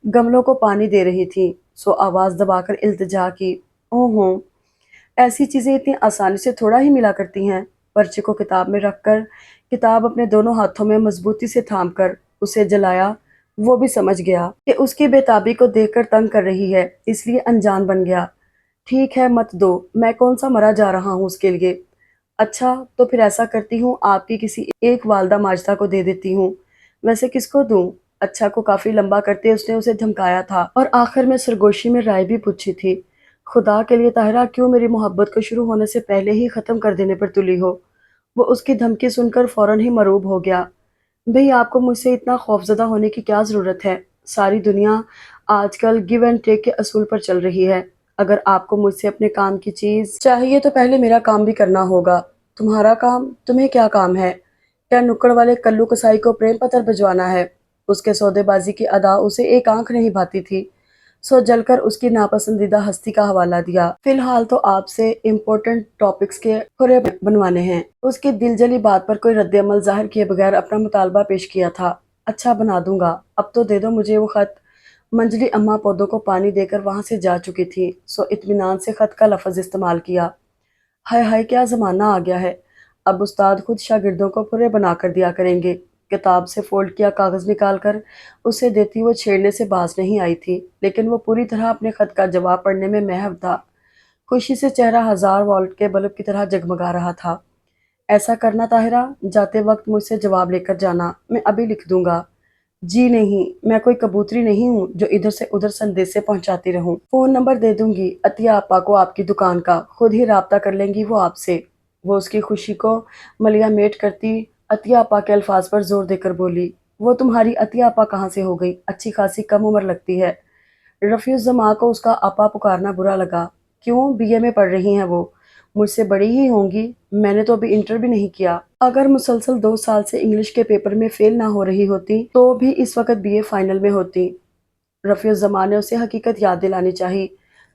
A: گملوں کو پانی دے رہی تھی، سو آواز دبا کر التجا کی۔ اوہ، ایسی چیزیں اتنی آسانی سے تھوڑا ہی ملا کرتی ہیں۔ پرچے کو کتاب میں رکھ کر، کتاب اپنے دونوں ہاتھوں میں مضبوطی سے تھام کر اسے جلایا۔ وہ بھی سمجھ گیا کہ اس کی بے تابی کو دیکھ کر تنگ کر رہی ہے، اس لیے انجان بن گیا۔ ٹھیک ہے، مت دو، میں کون سا مرا جا رہا ہوں اس کے لیے۔ اچھا تو پھر ایسا کرتی ہوں، آپ کی کسی ایک والدہ ماجدہ کو دے دیتی ہوں۔ ویسے کس کو دوں؟ اچھا کو کافی لمبا کرتے اس نے اسے دھمکایا تھا اور آخر میں سرگوشی میں رائے بھی پوچھی تھی۔ خدا کے لیے طاہرہ، کیوں میری محبت کو شروع ہونے سے پہلے ہی ختم کر دینے پر تلی ہو؟ وہ اس کی دھمکی سن کر فوراً ہی مرعوب ہو گیا۔ بھئی آپ کو مجھ سے اتنا خوفزدہ ہونے کی کیا ضرورت ہے؟ ساری دنیا آج کل گیو اینڈ ٹیک کے اصول پر چل رہی ہے۔ اگر آپ کو مجھ سے اپنے کام کی چیز چاہیے تو پہلے میرا کام بھی کرنا ہوگا۔ تمہارا کام؟ تمہیں کیا کام ہے؟ کیا نکڑ والے کلو کسائی کو پریم پتر بھجوانا ہے؟ اس کے سودے بازی کی ادا اسے ایک آنکھ نہیں بھاتی تھی، سو جل کر اس کی ناپسندیدہ ہستی کا حوالہ دیا۔ فی الحال تو آپ سے امپورٹنٹ ٹاپکس کے پورے بنوانے ہیں۔ اس کی دل جلی بات پر کوئی رد عمل ظاہر کیے بغیر اپنا مطالبہ پیش کیا تھا۔ اچھا بنا دوں گا، اب تو دے دو مجھے وہ خط۔ منجلی اماں پودوں کو پانی دے کر وہاں سے جا چکی تھی، سو اطمینان سے خط کا لفظ استعمال کیا۔ ہائے ہائے، کیا زمانہ آ گیا ہے، اب استاد خود شاگردوں کو پورے بنا کر دیا کریں گے۔ کتاب سے فولڈ کیا کاغذ نکال کر اسے دیتی وہ چھیڑنے سے باز نہیں آئی تھی، لیکن وہ پوری طرح اپنے خط کا جواب پڑھنے میں محو تھا۔ خوشی سے چہرہ 1000 واٹ کے بلب کی طرح جگمگا رہا تھا۔ ایسا کرنا طاہرہ، جاتے وقت مجھ سے جواب لے کر جانا، میں ابھی لکھ دوں گا۔ جی نہیں، میں کوئی کبوتری نہیں ہوں جو ادھر سے ادھر سندیسے پہنچاتی رہوں۔ فون نمبر دے دوں گی عطیہ آپا کو آپ کی دکان کا، خود ہی رابطہ کر لیں گی وہ آپ سے۔ وہ اس کی خوشی کو ملیا میٹ کرتی عطیہ آپا کے الفاظ پر زور دے کر بولی۔ وہ تمہاری عطیہ آپا کہاں سے ہو گئی؟ اچھی خاصی کم عمر لگتی ہے۔ رفیع الزماں کو اس کا آپا پکارنا برا لگا۔ کیوں، بی اے میں پڑھ رہی ہیں وہ؟ مجھ سے بڑی ہی ہوں گی، میں نے تو ابھی انٹر بھی نہیں کیا۔ اگر مسلسل 2 سال سے انگلش کے پیپر میں فیل نہ ہو رہی ہوتی تو بھی اس وقت بی اے فائنل میں ہوتی۔ رفیع الزماں نے اسے حقیقت یاد دلانی چاہی۔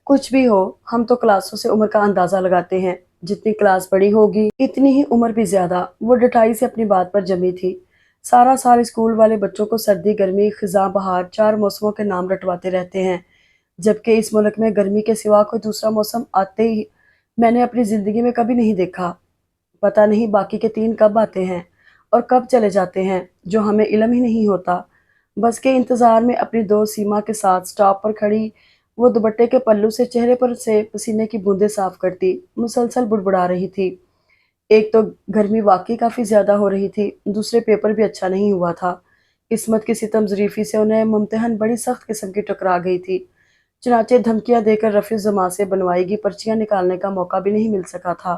A: کچھ بھی ہو، ہم تو کلاسوں سے عمر کا اندازہ لگاتے ہیں، جتنی کلاس بڑی ہوگی اتنی ہی عمر بھی زیادہ۔ وہ ڈٹائی سے اپنی بات پر جمی تھی۔ سارا سال اسکول والے بچوں کو سردی گرمی خزاں بہار 4 موسموں کے نام رٹواتے رہتے ہیں، جبکہ اس ملک میں گرمی کے سوا کوئی دوسرا موسم آتے ہی میں نے اپنی زندگی میں کبھی نہیں دیکھا۔ پتہ نہیں باقی کے 3 کب آتے ہیں اور کب چلے جاتے ہیں، جو ہمیں علم ہی نہیں ہوتا۔ بس کے انتظار میں اپنی دوست سیما کے ساتھ سٹاپ پر کھڑی وہ دوپٹے کے پلو سے چہرے پر سے پسینے کی بوندیں صاف کرتی مسلسل بڑبڑا رہی تھی۔ ایک تو گرمی واقعی کافی زیادہ ہو رہی تھی، دوسرے پیپر بھی اچھا نہیں ہوا تھا۔ قسمت کی ستم ظریفی سے انہیں ممتحن بڑی سخت قسم کی ٹکرا گئی تھی، چنانچہ دھمکیاں دے کر رفیع الزماں سے بنوائی گی پرچیاں نکالنے کا موقع بھی نہیں مل سکا تھا۔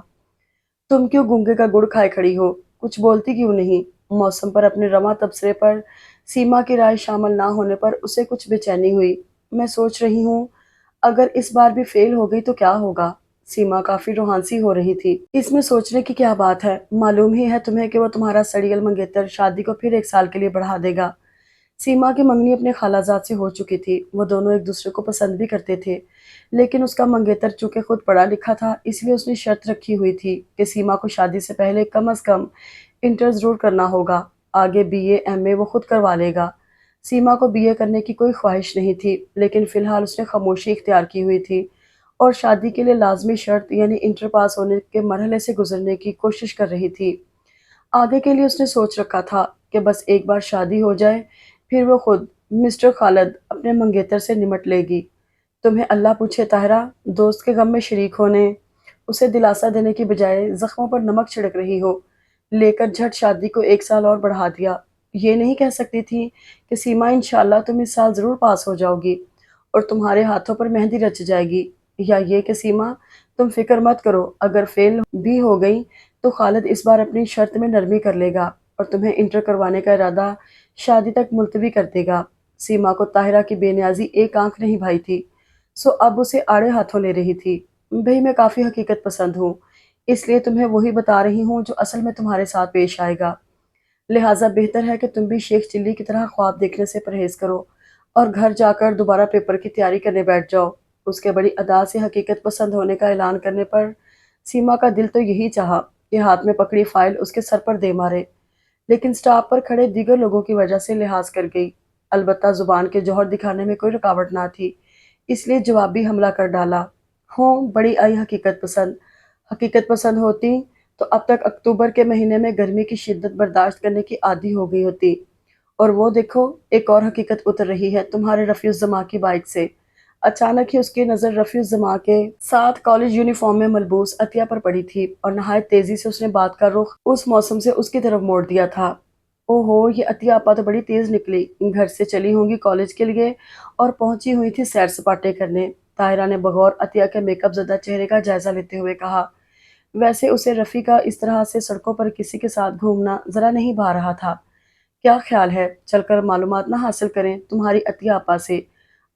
A: تم کیوں گونگے کا گڑ کھائے کھڑی ہو؟ کچھ بولتی کیوں نہیں؟ موسم پر اپنے رواں تبصرے پر سیما کی رائے شامل نہ ہونے پر اسے کچھ بے چینی ہوئی۔ میں سوچ رہی ہوں اگر اس بار بھی فیل ہو گئی تو کیا ہوگا؟ سیما کافی روحانسی ہو رہی تھی۔ اس میں سوچنے کی کیا بات ہے؟ معلوم ہی ہے تمہیں کہ وہ تمہارا سڑیل منگیتر شادی کو پھر 1 سال کے لیے بڑھا دے گا۔ سیما کی منگنی اپنے خالہ زاد سے ہو چکی تھی، وہ دونوں ایک دوسرے کو پسند بھی کرتے تھے، لیکن اس کا منگیتر چونکہ خود پڑھا لکھا تھا، اس لیے اس نے شرط رکھی ہوئی تھی کہ سیما کو شادی سے پہلے کم از کم انٹر ضرور کرنا ہوگا، آگے بی اے ایم اے وہ خود کروا لے گا۔ سیما کو بی اے کرنے کی کوئی خواہش نہیں تھی، لیکن فی الحال اس نے خاموشی اختیار کی ہوئی تھی اور شادی کے لیے لازمی شرط یعنی انٹر پاس ہونے کے مرحلے سے گزرنے کی کوشش کر رہی تھی۔ آگے کے لیے اس نے سوچ رکھا تھا کہ بس ایک بار شادی ہو جائے، پھر وہ خود مسٹر خالد اپنے منگیتر سے نمٹ لے گی۔ تمہیں اللہ پوچھے طاہرہ، دوست کے غم میں شریک ہونے، اسے دلاسا دینے کی بجائے زخموں پر نمک چھڑک رہی ہو، لے کر جھٹ شادی کو 1 سال اور بڑھا دیا۔ یہ نہیں کہہ سکتی تھی کہ سیما انشاءاللہ تم اس سال ضرور پاس ہو جاؤ گی اور تمہارے ہاتھوں پر مہندی رچ جائے گی، یا یہ کہ سیما تم فکر مت کرو، اگر فیل بھی ہو گئی تو خالد اس بار اپنی شرط میں نرمی کر لے گا اور تمہیں انٹر کروانے کا ارادہ شادی تک ملتوی کر دے گا۔ سیما کو طاہرہ کی بے نیازی ایک آنکھ نہیں بھائی تھی، سو اب اسے آڑے ہاتھوں لے رہی تھی۔ بھئی میں کافی حقیقت پسند ہوں، اس لیے تمہیں وہی بتا رہی ہوں جو اصل میں تمہارے ساتھ پیش آئے گا، لہٰذا بہتر ہے کہ تم بھی شیخ چلی کی طرح خواب دیکھنے سے پرہیز کرو اور گھر جا کر دوبارہ پیپر کی تیاری کرنے بیٹھ جاؤ۔ اس کے بڑی ادا سے حقیقت پسند ہونے کا اعلان کرنے پر سیما کا دل تو یہی چاہا کہ ہاتھ میں پکڑی فائل اس کے سر پر دے مارے، لیکن سٹاپ پر کھڑے دیگر لوگوں کی وجہ سے لحاظ کر گئی۔ البتہ زبان کے جوہر دکھانے میں کوئی رکاوٹ نہ تھی، اس لیے جوابی حملہ کر ڈالا۔ ہوں بڑی آئی حقیقت پسند ہوتی تو اب تک اکتوبر کے مہینے میں گرمی کی شدت برداشت کرنے کی عادی ہو گئی ہوتی، اور وہ دیکھو ایک اور حقیقت اتر رہی ہے تمہارے رفیع الزماں کی بائک سے۔ اچانک ہی اس کی نظر رفیع الزماں کے ساتھ کالج یونیفارم میں ملبوس عطیہ پر پڑی تھی اور نہایت تیزی سے اس نے بات کا رخ اس موسم سے اس کی طرف موڑ دیا تھا۔ او ہو، یہ عطیہ آپا تو بڑی تیز نکلی، گھر سے چلی ہوں گی کالج کے لیے اور پہنچی ہوئی تھی سیر سپاٹے کرنے۔ طاہرہ نے بغور عطیہ کے میک اپ زدہ چہرے کا جائزہ لیتے ہوئے کہا۔ ویسے اسے رفیع کا اس طرح سے سڑکوں پر کسی کے ساتھ گھومنا ذرا نہیں بھا رہا تھا۔ کیا خیال ہے چل کر معلومات نہ حاصل کریں تمہاری عطیہ آپا سے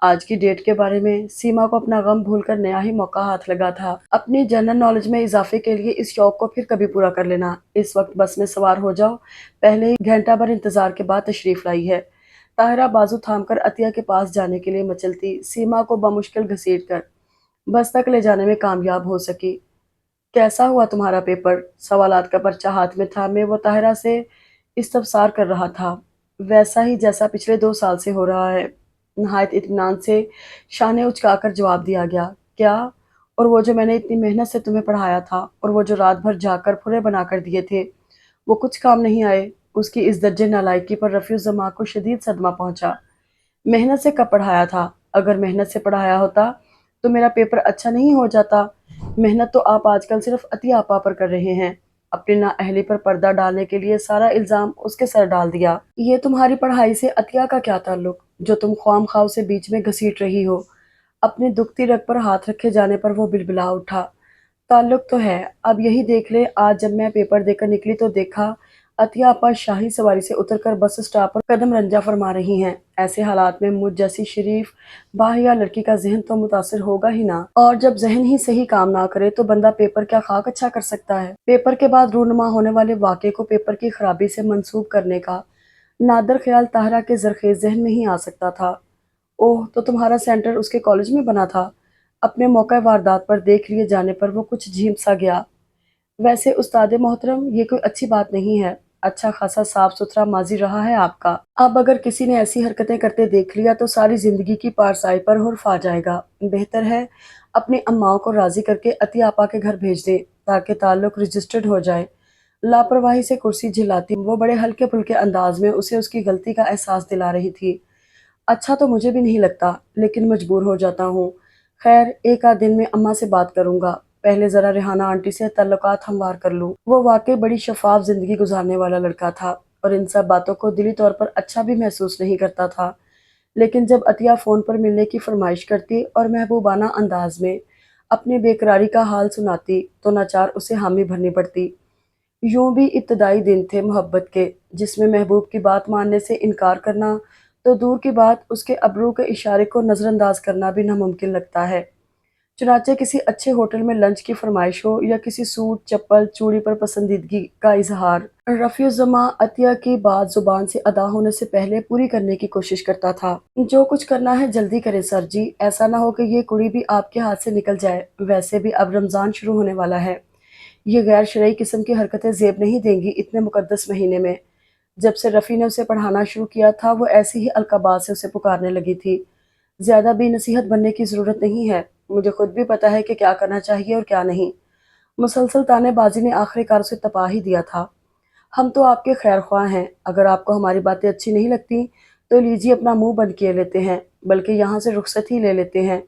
A: آج کی ڈیٹ کے بارے میں؟ سیما کو اپنا غم بھول کر نیا ہی موقع ہاتھ لگا تھا۔ اپنی جنرل نالج میں اضافے کے لیے اس شوق کو پھر کبھی پورا کر لینا۔ اس وقت بس میں سوار ہو جاؤ، پہلے ہی گھنٹہ بھر انتظار کے بعد تشریف لائی ہے۔ طاہرہ بازو تھام کر عطیہ کے پاس جانے کے لیے مچلتی سیما کو بمشکل گھسیٹ کر بس تک لے جانے میں کامیاب ہو سکی۔ کیسا ہوا تمہارا پیپر؟ سوالات کا پرچہ ہاتھ میں تھامے وہ طاہرہ سے استفسار کر رہا تھا، ویسا ہی جیسا پچھلے 2 سال سے ہو رہا ہے۔ نہایت اطمینان سے شانے اچکا کر جواب دیا گیا۔ کیا؟ اور وہ جو میں نے اتنی محنت سے تمہیں پڑھایا تھا اور وہ جو رات بھر جا کر پھرے بنا کر دیے تھے، وہ کچھ کام نہیں آئے؟ اس کی اس درجے نالائکی پر رفیع الزماں کو شدید صدمہ پہنچا۔ محنت سے کب پڑھایا تھا؟ اگر محنت سے پڑھایا ہوتا تو میرا پیپر اچھا نہیں ہو جاتا۔ محنت تو آپ آج کل صرف عطیہ آپا پر کر رہے ہیں، اپنی نااہلی پر پردہ ڈالنے کے لیے سارا الزام اس کے سر ڈال دیا۔ یہ تمہاری پڑھائی سے عطیہ کا کیا تعلق جو تم خواہ مخواہ اسے بیچ میں گھسیٹ رہی ہو؟ اپنی دکھتی رگ پر ہاتھ رکھے جانے پر وہ بلبلا اٹھا۔ تعلق تو ہے، اب یہی دیکھ لے، آج جب میں پیپر دے کر نکلی تو دیکھا عطیہ آپا شاہی سواری سے اتر کر بس اسٹاپ پر قدم رنجہ فرما رہی ہیں۔ ایسے حالات میں مجھ جیسی شریف باحیا لڑکی کا ذہن تو متاثر ہوگا ہی نا، اور جب ذہن ہی صحیح کام نہ کرے تو بندہ پیپر کیا خاک اچھا کر سکتا ہے؟ پیپر کے بعد رونما ہونے والے واقعے کو پیپر کی خرابی سے منسوب کرنے کا نادر خیال طاہرہ کے زرخیز ذہن میں ہی آ سکتا تھا۔ اوہ، تو تمہارا سینٹر اس کے کالج میں بنا تھا؟ اپنے موقع واردات پر دیکھ لیے جانے پر وہ کچھ جھیم سا گیا۔ ویسے استاد محترم، یہ کوئی اچھی بات نہیں ہے، اچھا خاصا صاف ستھرا ماضی رہا ہے آپ کا، اب اگر کسی نے ایسی حرکتیں کرتے دیکھ لیا تو ساری زندگی کی پارسائی پر حرف آ جائے گا۔ بہتر ہے اپنی اماؤں کو راضی کر کے عطیہ آپا کے گھر بھیج دیں تاکہ تعلق رجسٹرڈ ہو جائے۔ لاپرواہی سے کرسی جھلاتی وہ بڑے ہلکے پھلکے انداز میں اسے اس کی غلطی کا احساس دلا رہی تھی۔ اچھا تو مجھے بھی نہیں لگتا، لیکن مجبور ہو جاتا ہوں۔ خیر، ایک آدھ دن میں اماں سے بات کروں گا، پہلے ذرا ریحانہ آنٹی سے تعلقات ہموار کر لوں۔ وہ واقعی بڑی شفاف زندگی گزارنے والا لڑکا تھا اور ان سب باتوں کو دلی طور پر اچھا بھی محسوس نہیں کرتا تھا، لیکن جب عطیہ فون پر ملنے کی فرمائش کرتی اور محبوبانہ انداز میں اپنی بے قراری کا حال سناتی تو ناچار اسے حامی بھرنی پڑتی۔ یوں بھی ابتدائی دن تھے محبت کے، جس میں محبوب کی بات ماننے سے انکار کرنا تو دور کی بات اس کے ابرو کے اشارے کو نظر انداز کرنا بھی ناممکن لگتا ہے۔ چنانچہ کسی اچھے ہوٹل میں لنچ کی فرمائش ہو یا کسی سوٹ چپل چوڑی پر پسندیدگی کا اظہار، رفیع الزماں عطیہ کی بات زبان سے ادا ہونے سے پہلے پوری کرنے کی کوشش کرتا تھا۔ جو کچھ کرنا ہے جلدی کریں سر جی، ایسا نہ ہو کہ یہ کڑی بھی آپ کے ہاتھ سے نکل جائے، ویسے بھی اب رمضان شروع ہونے والا ہے، یہ غیر شرعی قسم کی حرکتیں زیب نہیں دیں گی اتنے مقدس مہینے میں۔ جب سے رفیع نے اسے پڑھانا شروع کیا تھا وہ ایسی ہی القابات سے اسے پکارنے لگی تھی۔ زیادہ بھی نصیحت بننے کی ضرورت نہیں ہے، مجھے خود بھی پتہ ہے کہ کیا کرنا چاہیے اور کیا نہیں۔ مسلسل تانے بازی نے آخری کار اسے تپا ہی دیا تھا۔ ہم تو آپ کے خیر خواہ ہیں، اگر آپ کو ہماری باتیں اچھی نہیں لگتی تو لیجیے اپنا منہ بند کیے لیتے ہیں، بلکہ یہاں سے رخصت ہی لے لیتے ہیں۔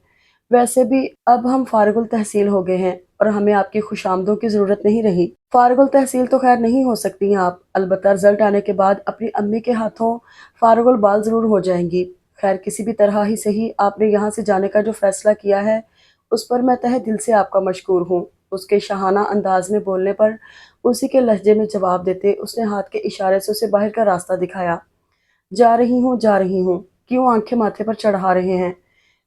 A: ویسے بھی اب ہم فارغ التحصیل ہو گئے ہیں اور ہمیں آپ کی خوش آمدوں کی ضرورت نہیں رہی۔ فارغ التحصیل تو خیر نہیں ہو سکتی ہیں آپ، البتہ رزلٹ آنے کے بعد اپنی امی کے ہاتھوں فارغ البال ضرور ہو جائیں گی۔ خیر کسی بھی طرح ہی صحیح، آپ نے یہاں سے جانے کا جو فیصلہ کیا ہے اس پر میں تہہ دل سے آپ کا مشکور ہوں۔ اس کے شاہانہ انداز میں بولنے پر اسی کے لہجے میں جواب دیتے اس نے ہاتھ کے اشارے سے اسے باہر کا راستہ دکھایا۔ جا رہی ہوں، کیوں آنکھیں ماتھے پر چڑھا رہے ہیں؟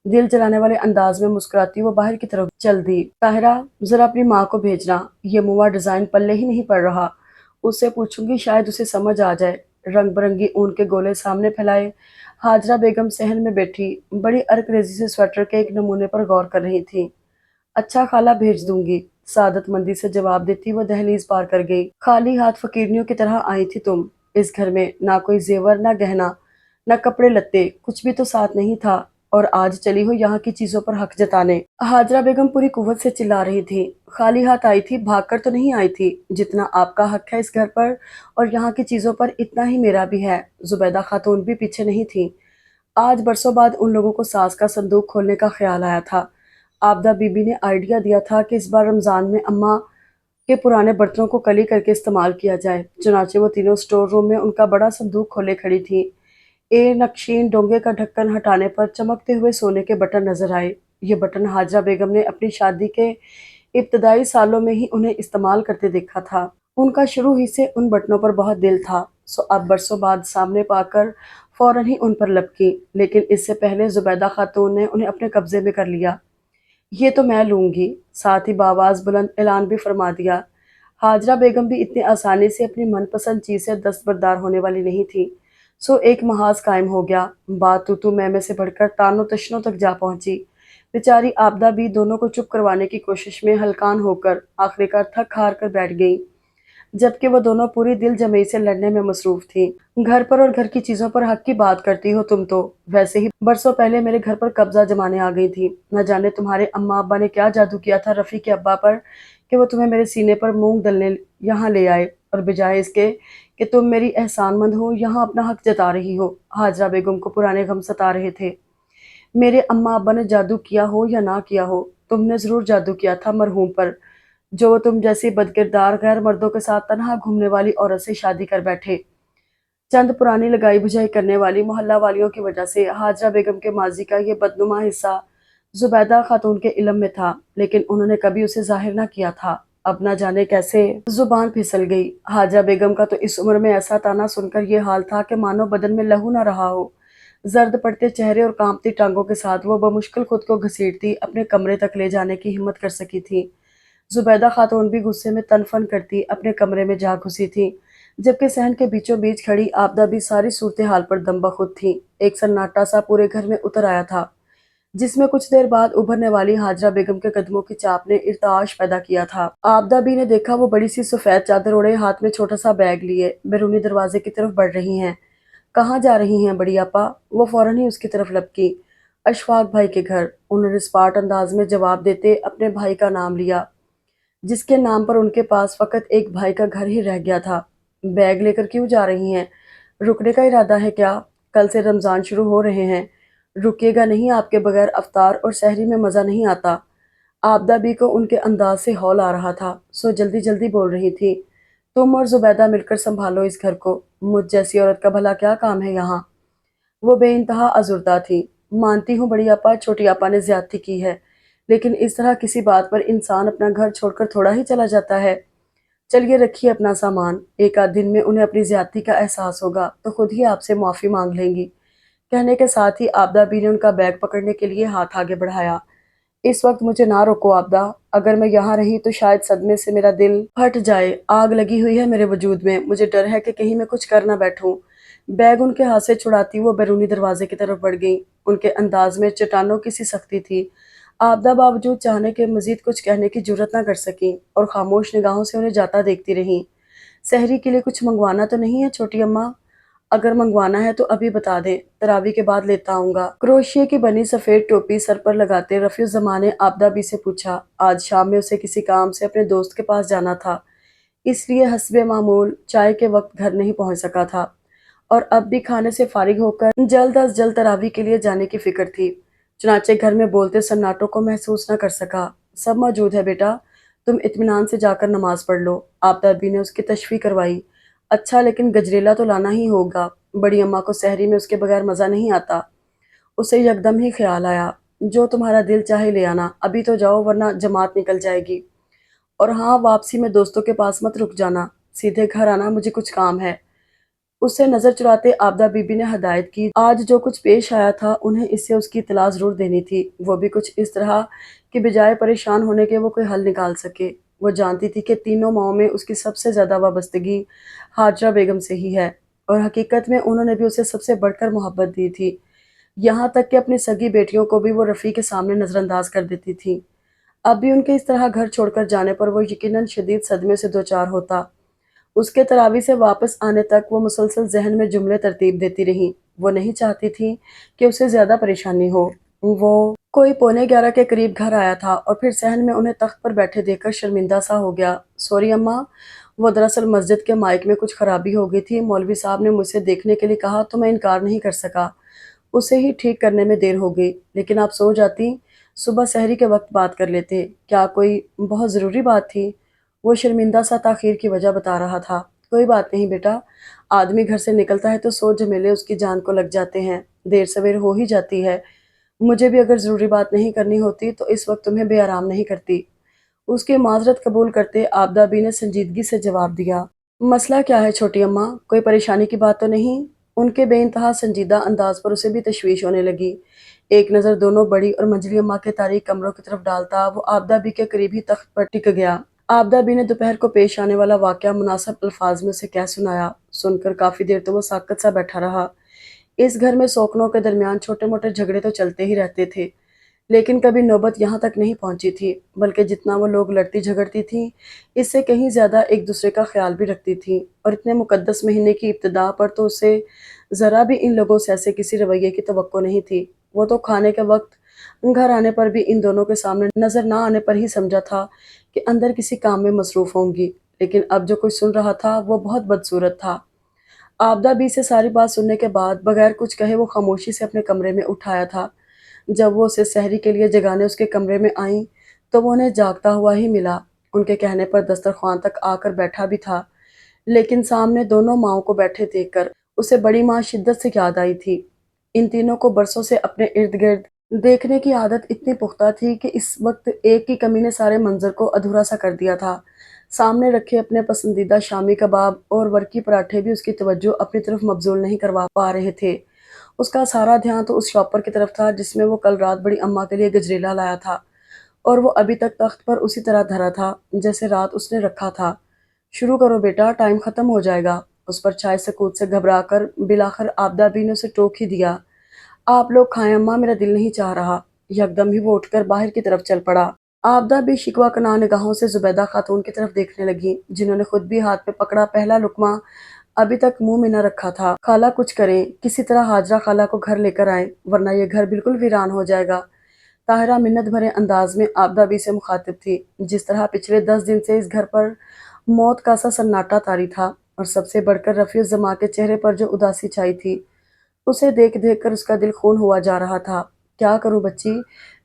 A: دل جلانے والے انداز میں مسکراتی وہ باہر کی طرف چل دی۔ طاہرہ ذرا اپنی ماں کو بھیجنا، یہ موا ڈیزائن پلے ہی نہیں پڑ رہا، اس سے پوچھوں گی شاید اسے سمجھ آ جائے۔ رنگ برنگی اون کے گولے سامنے پھیلائے ہاجرہ بیگم صحن میں بیٹھی بڑی ارک ریزی سے سویٹر کے ایک نمونے پر غور کر رہی تھی۔ اچھا خالہ بھیج دوں گی، سعادت مندی سے جواب دیتی وہ دہلیز پار کر گئی۔ خالی ہاتھ فقیرنیوں کی طرح آئی تھی تم اس گھر میں، نہ کوئی زیور نہ گہنا نہ کپڑے لتے، کچھ بھی تو ساتھ نہیں تھا، اور آج چلی ہو یہاں کی چیزوں پر حق جتانے۔ ہاجرہ بیگم پوری قوت سے چلا رہی تھی۔ خالی ہاتھ آئی تھی، بھاگ کر تو نہیں آئی تھی، جتنا آپ کا حق ہے اس گھر پر اور یہاں کی چیزوں پر اتنا ہی میرا بھی ہے۔ زبیدہ خاتون بھی پیچھے نہیں تھی۔ آج برسوں بعد ان لوگوں کو ساس کا صندوق کھولنے کا خیال آیا تھا۔ آبدہ بی بی نے آئیڈیا دیا تھا کہ اس بار رمضان میں اماں کے پرانے برتنوں کو کلی کر کے استعمال کیا جائے، چنانچہ وہ تینوں سٹور روم میں ان کا بڑا صندوق کھولے کھڑی تھیں۔ نقشین ڈونگے کا ڈھکن ہٹانے پر چمکتے ہوئے سونے کے بٹن نظر آئے۔ یہ بٹن ہاجرہ بیگم نے اپنی شادی کے ابتدائی سالوں میں ہی انہیں استعمال کرتے دیکھا تھا۔ ان کا شروع ہی سے ان بٹنوں پر بہت دل تھا، سو اب برسوں بعد سامنے پا کر فوراً ہی ان پر لپکی، لیکن اس سے پہلے زبیدہ خاتون نے انہیں اپنے قبضے میں کر لیا۔ یہ تو میں لوں گی، ساتھ ہی بآواز بلند اعلان بھی فرما دیا۔ ہاجرہ بیگم بھی اتنی آسانی سے اپنی من پسند چیز سے دستبردار ہونے والی نہیں تھی، سو ایک محاذ قائم ہو گیا۔ بات تو میں سے بڑھ کر تانوں تشنوں تک جا پہنچی۔ بیچاری آبدہ بھی دونوں کو چپ کروانے کی کوشش میں ہلکان ہو کر آخرکار تھک ہار کر بیٹھ گئی، جبکہ وہ دونوں پوری دل جمعی سے لڑنے میں مصروف تھیں۔ گھر پر اور گھر کی چیزوں پر حق کی بات کرتی ہو تم تو ویسے ہی برسوں پہلے میرے گھر پر قبضہ جمانے آ گئی تھی۔ نہ جانے تمہارے اماں ابا نے کیا جادو کیا تھا رفیع کے ابا پر کہ وہ تمہیں میرے سینے پر مونگ دلنے یہاں لے آئے، اور بجائے اس کے کہ تم میری احسان مند ہو یہاں اپنا حق جتا رہی ہو۔ ہاجرہ بیگم کو پرانے غم ستا رہے تھے۔ میرے اماں ابا نے جادو کیا ہو یا نہ کیا ہو، تم نے ضرور جادو کیا تھا مرحوم پر، جو وہ تم جیسی بدکردار غیر مردوں کے ساتھ تنہا گھومنے والی عورت سے شادی کر بیٹھے۔ چند پرانی لگائی بجھائی کرنے والی محلہ والیوں کی وجہ سے ہاجرہ بیگم کے ماضی کا یہ بدنما حصہ زبیدہ خاتون کے علم میں تھا، لیکن انہوں نے کبھی اسے ظاہر نہ کیا تھا۔ اب نہ جانے کیسے زبان پھسل گئی۔ ہاجرہ بیگم کا تو اس عمر میں ایسا تانا سن کر یہ حال تھا کہ مانو بدن میں لہو نہ رہا ہو۔ زرد پڑتے چہرے اور کانپتی ٹانگوں کے ساتھ وہ بمشکل خود کو گھسیٹتی اپنے کمرے تک لے جانے کی ہمت کر سکی تھی۔ زبیدہ خاتون بھی غصے میں تن فن کرتی اپنے کمرے میں جا گھسی تھی، جبکہ صحن کے بیچوں بیچ کھڑی آبدہ بھی ساری صورتحال پر دم بخود تھی۔ ایک سناٹا سا پورے گھر میں اتر آیا تھا، جس میں کچھ دیر بعد ابھرنے والی ہاجرہ بیگم کے قدموں کی چاپ نے ارتعاش پیدا کیا تھا۔ آبدہ بی نے دیکھا وہ بڑی سی سفید چادر اوڑھے ہاتھ میں چھوٹا سا بیگ لیے بیرونی دروازے کی طرف بڑھ رہی ہیں۔ کہاں جا رہی ہیں بڑی آپا؟ وہ فوراً ہی اس کی طرف لپکی۔ اشفاق بھائی کے گھر، انہوں نے رسپاٹ انداز میں جواب دیتے اپنے بھائی کا نام لیا، جس کے نام پر ان کے پاس فقط ایک بھائی کا گھر ہی رہ گیا تھا۔ بیگ لے کر کیوں جا رہی ہیں؟ رکنے کا ارادہ ہے کیا؟ کل سے رمضان شروع ہو رہے ہیں، رکیے گا نہیں؟ آپ کے بغیر افطار اور سحری میں مزہ نہیں آتا۔ آبدہ بی کو ان کے انداز سے ہول آ رہا تھا، سو جلدی جلدی بول رہی تھی، تم اور زبیدہ مل کر سنبھالو اس گھر کو، مجھ جیسی عورت کا بھلا کیا کام ہے یہاں؟ وہ بے انتہا آزردہ تھی۔ مانتی ہوں بڑی آپا، چھوٹی آپا نے زیادتی کی ہے، لیکن اس طرح کسی بات پر انسان اپنا گھر چھوڑ کر تھوڑا ہی چلا جاتا ہے۔ چلیے رکھیے اپنا سامان، ایک آدھ دن میں انہیں اپنی زیادتی کا احساس ہوگا تو خود ہی آپ سے معافی مانگ لیں گی۔ کہنے کے ساتھ ہی آبدہ بی نے ان کا بیگ پکڑنے کے لیے ہاتھ آگے بڑھایا۔ اس وقت مجھے نہ روکو آبدہ، اگر میں یہاں رہی تو شاید صدمے سے میرا دل پھٹ جائے، آگ لگی ہوئی ہے میرے وجود میں، مجھے ڈر ہے کہ کہیں میں کچھ کر نہ بیٹھوں۔ بیگ ان کے ہاتھ سے چھڑاتی وہ بیرونی دروازے کی طرف بڑھ گئی۔ ان کے انداز میں چٹانوں کی سی سختی تھی۔ آبدہ باوجود چاہنے کے مزید کچھ کہنے کی جرات نہ کر سکیں اور خاموش نگاہوں سے انہیں جاتا دیکھتی رہیں۔ سحری کے لیے کچھ منگوانا تو نہیں ہے چھوٹی اماں؟ اگر منگوانا ہے تو ابھی بتا دیں، تراویح کے بعد لیتا آؤں گا۔ کروشیے کی بنی سفید ٹوپی سر پر لگاتے رفیع الزمان نے آبدہ بی سے پوچھا۔ آج شام میں اسے کسی کام سے اپنے دوست کے پاس جانا تھا، اس لیے حسب معمول چائے کے وقت گھر نہیں پہنچ سکا تھا، اور اب بھی کھانے سے فارغ ہو کر جلد از جلد تراویح کے لیے جانے کی فکر تھی۔ چنانچہ گھر میں بولتے سناٹوں کو محسوس نہ کر سکا۔ سب موجود ہے بیٹا، تم اطمینان سے جا کر نماز پڑھ لو، آبدہ بی نے اس کی تشفیع کروائی۔ اچھا، لیکن گجریلا تو لانا ہی ہوگا، بڑی اماں کو سحری میں اس کے بغیر مزہ نہیں آتا۔ اسے یکدم ہی خیال آیا، جو تمہارا دل چاہے لے آنا، ابھی تو جاؤ ورنہ جماعت نکل جائے گی۔ اور ہاں، واپسی میں دوستوں کے پاس مت رک جانا، سیدھے گھر آنا، مجھے کچھ کام ہے۔ اس سے نظر چراتے آبدہ بی بی نے ہدایت کی، آج جو کچھ پیش آیا تھا انہیں اس سے اس کی اطلاع ضرور دینی تھی، وہ بھی کچھ اس طرح کہ بجائے پریشان ہونے کے وہ کوئی حل نکال سکے۔ وہ جانتی تھی کہ تینوں ماؤں میں اس کی سب سے زیادہ وابستگی ہاجرہ بیگم سے ہی ہے، اور حقیقت میں انہوں نے بھی اسے سب سے بڑھ کر محبت دی تھی، یہاں تک کہ اپنی سگی بیٹیوں کو بھی وہ رفیع کے سامنے نظر انداز کر دیتی تھی۔ اب بھی ان کے اس طرح گھر چھوڑ کر جانے پر وہ یقیناً شدید صدمے سے دوچار ہوتا۔ اس کے تراویح سے واپس آنے تک وہ مسلسل ذہن میں جملے ترتیب دیتی رہی۔ وہ نہیں چاہتی تھی کہ اسے زیادہ پریشانی ہو۔ وہ کوئی 11:15 کے قریب گھر آیا تھا اور پھر صحن میں انہیں تخت پر بیٹھے دیکھ کر شرمندہ سا ہو گیا۔ سوری اماں، وہ دراصل مسجد کے مائک میں کچھ خرابی ہو گئی تھی، مولوی صاحب نے مجھ سے دیکھنے کے لیے کہا تو میں انکار نہیں کر سکا، اسے ہی ٹھیک کرنے میں دیر ہو گئی، لیکن آپ سو جاتی، صبح سحری کے وقت بات کر لیتے۔ کیا کوئی بہت ضروری بات تھی؟ وہ شرمندہ سا تاخیر کی وجہ بتا رہا تھا۔ کوئی بات نہیں بیٹا، آدمی گھر سے نکلتا ہے تو سو جمیلے اس کی جان کو لگ جاتے ہیں، دیر سویر ہو ہی جاتی ہے۔ مجھے بھی اگر ضروری بات نہیں کرنی ہوتی تو اس وقت تمہیں بے آرام نہیں کرتی۔ اس کی معذرت قبول کرتے آبدہ بی نے سنجیدگی سے جواب دیا۔ مسئلہ کیا ہے چھوٹی اماں؟ کوئی پریشانی کی بات تو نہیں؟ ان کے بے انتہا سنجیدہ انداز پر اسے بھی تشویش ہونے لگی۔ ایک نظر دونوں بڑی اور منجلی اماں کے تاریک کمروں کی طرف ڈالتا وہ آبدہ بی کے قریب ہی تخت پر ٹک گیا۔ آبدہ بی نے دوپہر کو پیش آنے والا واقعہ مناسب الفاظ میں اسے کہہ سنایا۔ سن کر کافی دیر تو وہ ساکت سا بیٹھا رہا۔ اس گھر میں سوکنوں کے درمیان چھوٹے موٹے جھگڑے تو چلتے ہی رہتے تھے، لیکن کبھی نوبت یہاں تک نہیں پہنچی تھی، بلکہ جتنا وہ لوگ لڑتی جھگڑتی تھیں اس سے کہیں زیادہ ایک دوسرے کا خیال بھی رکھتی تھیں، اور اتنے مقدس مہینے کی ابتدا پر تو اسے ذرا بھی ان لوگوں سے ایسے کسی رویے کی توقع نہیں تھی۔ وہ تو کھانے کے وقت گھر آنے پر بھی ان دونوں کے سامنے نظر نہ آنے پر ہی سمجھا تھا کہ اندر کسی کام میں مصروف ہوں گی، لیکن اب جو کچھ سن رہا تھا وہ بہت بدصورت تھا۔ آبدہ بی سے ساری بات سننے کے بعد بغیر کچھ کہے وہ خاموشی سے اپنے کمرے میں اٹھایا تھا۔ جب وہ اسے سحری کے لیے جگانے اس کے کمرے میں آئیں تو وہ انہیں جاگتا ہوا ہی ملا۔ ان کے کہنے پر دسترخوان تک آ کر بیٹھا بھی تھا، لیکن سامنے دونوں ماؤں کو بیٹھے دیکھ کر اسے بڑی ماں شدت سے یاد آئی تھی۔ ان تینوں کو برسوں سے اپنے ارد گرد دیکھنے کی عادت اتنی پختہ تھی کہ اس وقت ایک کی کمی نے سارے منظر کو ادھورا سا کر دیا تھا۔ سامنے رکھے اپنے پسندیدہ شامی کباب اور ورکی پراٹھے بھی اس کی توجہ اپنی طرف مبذول نہیں کروا پا رہے تھے۔ اس کا سارا دھیان تو اس شاپر کی طرف تھا جس میں وہ کل رات بڑی اماں کے لیے گجریلا لایا تھا، اور وہ ابھی تک تخت پر اسی طرح دھرا تھا جیسے رات اس نے رکھا تھا۔ شروع کرو بیٹا، ٹائم ختم ہو جائے گا۔ اس پر چھائے سکوت سے گھبرا کر بالآخر آبدہ بی نے اسے ٹوک ہی دیا۔ آپ لوگ کھائیں اماں، میرا دل نہیں چاہ رہا۔ یکدم ہی وہ اٹھ کر باہر کی طرف چل پڑا۔ آبدہ بھی شکوہ کناں نگاہوں سے زبیدہ خاتون کی طرف دیکھنے لگی، جنہوں نے خود بھی ہاتھ میں پکڑا پہلا لقمہ ابھی تک منہ میں نہ رکھا تھا۔ خالہ کچھ کریں، کسی طرح حاجرہ خالہ کو گھر لے کر آئیں، ورنہ یہ گھر بالکل ویران ہو جائے گا۔ طاہرہ منت بھرے انداز میں آبدہ بی سے مخاطب تھی، جس طرح پچھلے 10 دن سے اس گھر پر موت کا سا سناٹا طاری تھا، اور سب سے بڑھ کر رفیع الزماں کے چہرے پر جو اداسی چھائی تھی، اسے دیکھ دیکھ کر اس کا دل خون ہوا جا رہا تھا۔ کیا کروں بچی،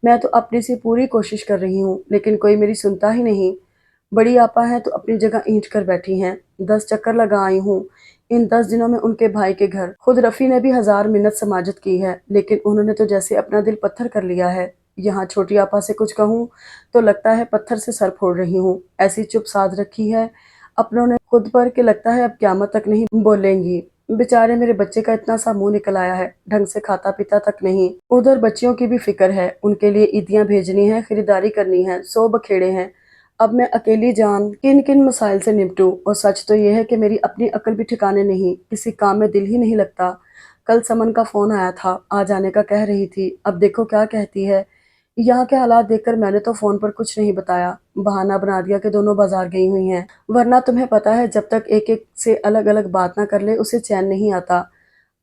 A: میں تو اپنی سی پوری کوشش کر رہی ہوں، لیکن کوئی میری سنتا ہی نہیں۔ بڑی آپا ہیں تو اپنی جگہ اینٹ کر بیٹھی ہیں، 10 چکر لگا آئی ہوں ان 10 دنوں میں ان کے بھائی کے گھر۔ خود رفیع نے بھی 1000 منت سماجت کی ہے، لیکن انہوں نے تو جیسے اپنا دل پتھر کر لیا ہے۔ یہاں چھوٹی آپا سے کچھ کہوں تو لگتا ہے پتھر سے سر پھوڑ رہی ہوں، ایسی چپ سادھ رکھی ہے اپنوں نے خود پر کہ لگتا ہے اب قیامت تک نہیں بولیں گی۔ بیچارے میرے بچے کا اتنا سا منہ نکل آیا ہے، ڈھنگ سے کھاتا پیتا تک نہیں۔ ادھر بچیوں کی بھی فکر ہے، ان کے لیے عیدیاں بھیجنی ہیں، خریداری کرنی ہے، 100 بکھیڑے ہیں۔ اب میں اکیلی جان کن کن مسائل سے نمٹوں، اور سچ تو یہ ہے کہ میری اپنی عقل بھی ٹھکانے نہیں، کسی کام میں دل ہی نہیں لگتا۔ کل سمن کا فون آیا تھا، آ جانے کا کہہ رہی تھی، اب دیکھو کیا کہتی ہے۔ یہاں کے حالات دیکھ کر میں نے تو فون پر کچھ نہیں بتایا، بہانہ بنا دیا کہ دونوں بازار گئی ہوئی ہیں، ورنہ تمہیں پتہ ہے جب تک ایک ایک سے الگ الگ بات نہ کر لے اسے چین نہیں آتا۔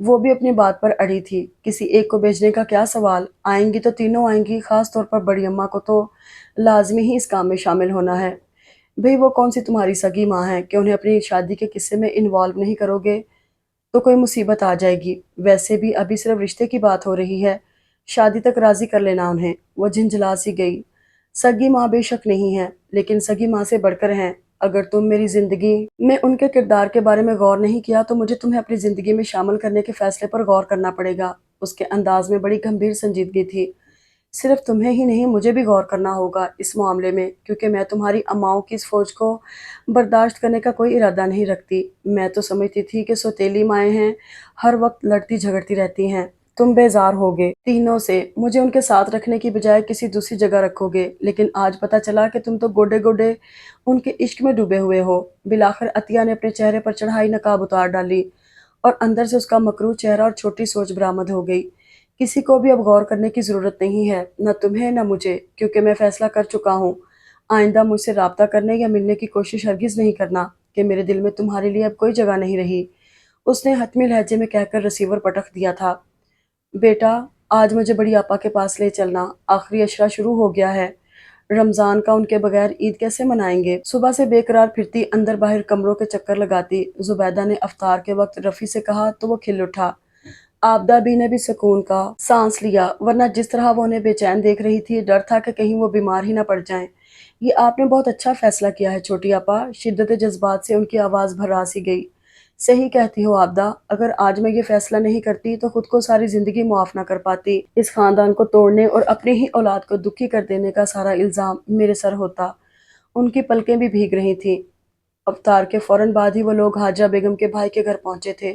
A: وہ بھی اپنی بات پر اڑی تھی۔ کسی ایک کو بھیجنے کا کیا سوال، آئیں گی تو تینوں آئیں گی، خاص طور پر بڑی اماں کو تو لازمی ہی اس کام میں شامل ہونا ہے۔ بھئی وہ کون سی تمہاری سگی ماں ہے کہ انہیں اپنی شادی کے قصے میں انوالو نہیں کرو گے تو کوئی مصیبت آ جائے گی۔ ویسے بھی ابھی صرف رشتے کی بات ہو رہی ہے، شادی تک راضی کر لینا انہیں۔ وہ جھنجھلا سی گئی۔ سگی ماں بے شک نہیں ہے، لیکن سگی ماں سے بڑھ کر ہیں۔ اگر تم میری زندگی میں ان کے کردار کے بارے میں غور نہیں کیا تو مجھے تمہیں اپنی زندگی میں شامل کرنے کے فیصلے پر غور کرنا پڑے گا۔ اس کے انداز میں بڑی گمبھیر سنجیدگی تھی۔ صرف تمہیں ہی نہیں، مجھے بھی غور کرنا ہوگا اس معاملے میں، کیونکہ میں تمہاری اماؤں کی اس فوج کو برداشت کرنے کا کوئی ارادہ نہیں رکھتی۔ میں تو سمجھتی تھی کہ سوتیلی مائیں ہیں، ہر وقت لڑتی جھگڑتی رہتی ہیں۔ تم بیزار ہوگے تینوں سے، مجھے ان کے ساتھ رکھنے کی بجائے کسی دوسری جگہ رکھو گے، لیکن آج پتہ چلا کہ تم تو گوڈے گوڈے ان کے عشق میں ڈوبے ہوئے ہو۔ بالآخر عطیہ نے اپنے چہرے پر چڑھائی نقاب اتار ڈالی اور اندر سے اس کا مکروہ چہرہ اور چھوٹی سوچ برآمد ہو گئی۔ کسی کو بھی اب غور کرنے کی ضرورت نہیں ہے، نہ تمہیں نہ مجھے، کیونکہ میں فیصلہ کر چکا ہوں۔ آئندہ مجھ سے رابطہ کرنے یا ملنے کی کوشش ہرگز نہیں کرنا، کہ میرے دل میں تمہارے لیے اب کوئی جگہ نہیں رہی۔ اس نے حتمی لہجے میں کہہ کر ریسیور پٹخ دیا تھا۔ بیٹا، آج مجھے بڑی آپا کے پاس لے چلنا، آخری اشرا شروع ہو گیا ہے۔ رمضان کا ان کے بغیر عید کیسے منائیں گے؟ صبح سے بے قرار پھرتی، اندر باہر کمروں کے چکر لگاتی زبیدہ نے افطار کے وقت رفیع سے کہا تو وہ کھل اٹھا۔ آبدہ بی نے بھی سکون کا سانس لیا، ورنہ جس طرح وہ انہیں بے چین دیکھ رہی تھی، ڈر تھا کہ کہیں وہ بیمار ہی نہ پڑ جائیں۔ یہ آپ نے بہت اچھا فیصلہ کیا ہے چھوٹی آپا، شدت جذبات سے ان کی آواز بھرا سی گئی۔ صحیح کہتی ہو آبدہ، اگر آج میں یہ فیصلہ نہیں کرتی تو خود کو ساری زندگی معاف نہ کر پاتی۔ اس خاندان کو توڑنے اور اپنی ہی اولاد کو دکھی کر دینے کا سارا الزام میرے سر ہوتا۔ ان کی پلکیں بھی بھیگ رہی تھیں۔ افطار کے فوراً بعد ہی وہ لوگ حاجرہ بیگم کے بھائی کے گھر پہنچے تھے۔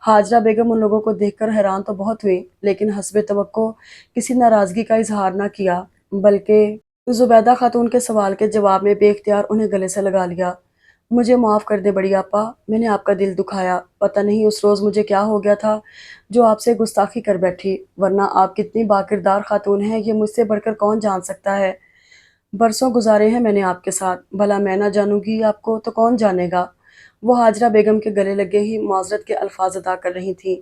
A: حاجرہ بیگم ان لوگوں کو دیکھ کر حیران تو بہت ہوئی، لیکن حسب توقع کسی ناراضگی کا اظہار نہ کیا، بلکہ زبیدہ خاتون کے سوال کے جواب میں بے اختیار انہیں گلے سے لگا لیا۔ مجھے معاف کر دے بڑی آپا، میں نے آپ کا دل دکھایا۔ پتہ نہیں اس روز مجھے کیا ہو گیا تھا جو آپ سے گستاخی کر بیٹھی، ورنہ آپ کتنی باکردار خاتون ہیں یہ مجھ سے بڑھ کر کون جان سکتا ہے۔ برسوں گزارے ہیں میں نے آپ کے ساتھ، بھلا میں نہ جانوں گی آپ کو تو کون جانے گا؟ وہ حاجرہ بیگم کے گلے لگے ہی معذرت کے الفاظ ادا کر رہی تھیں۔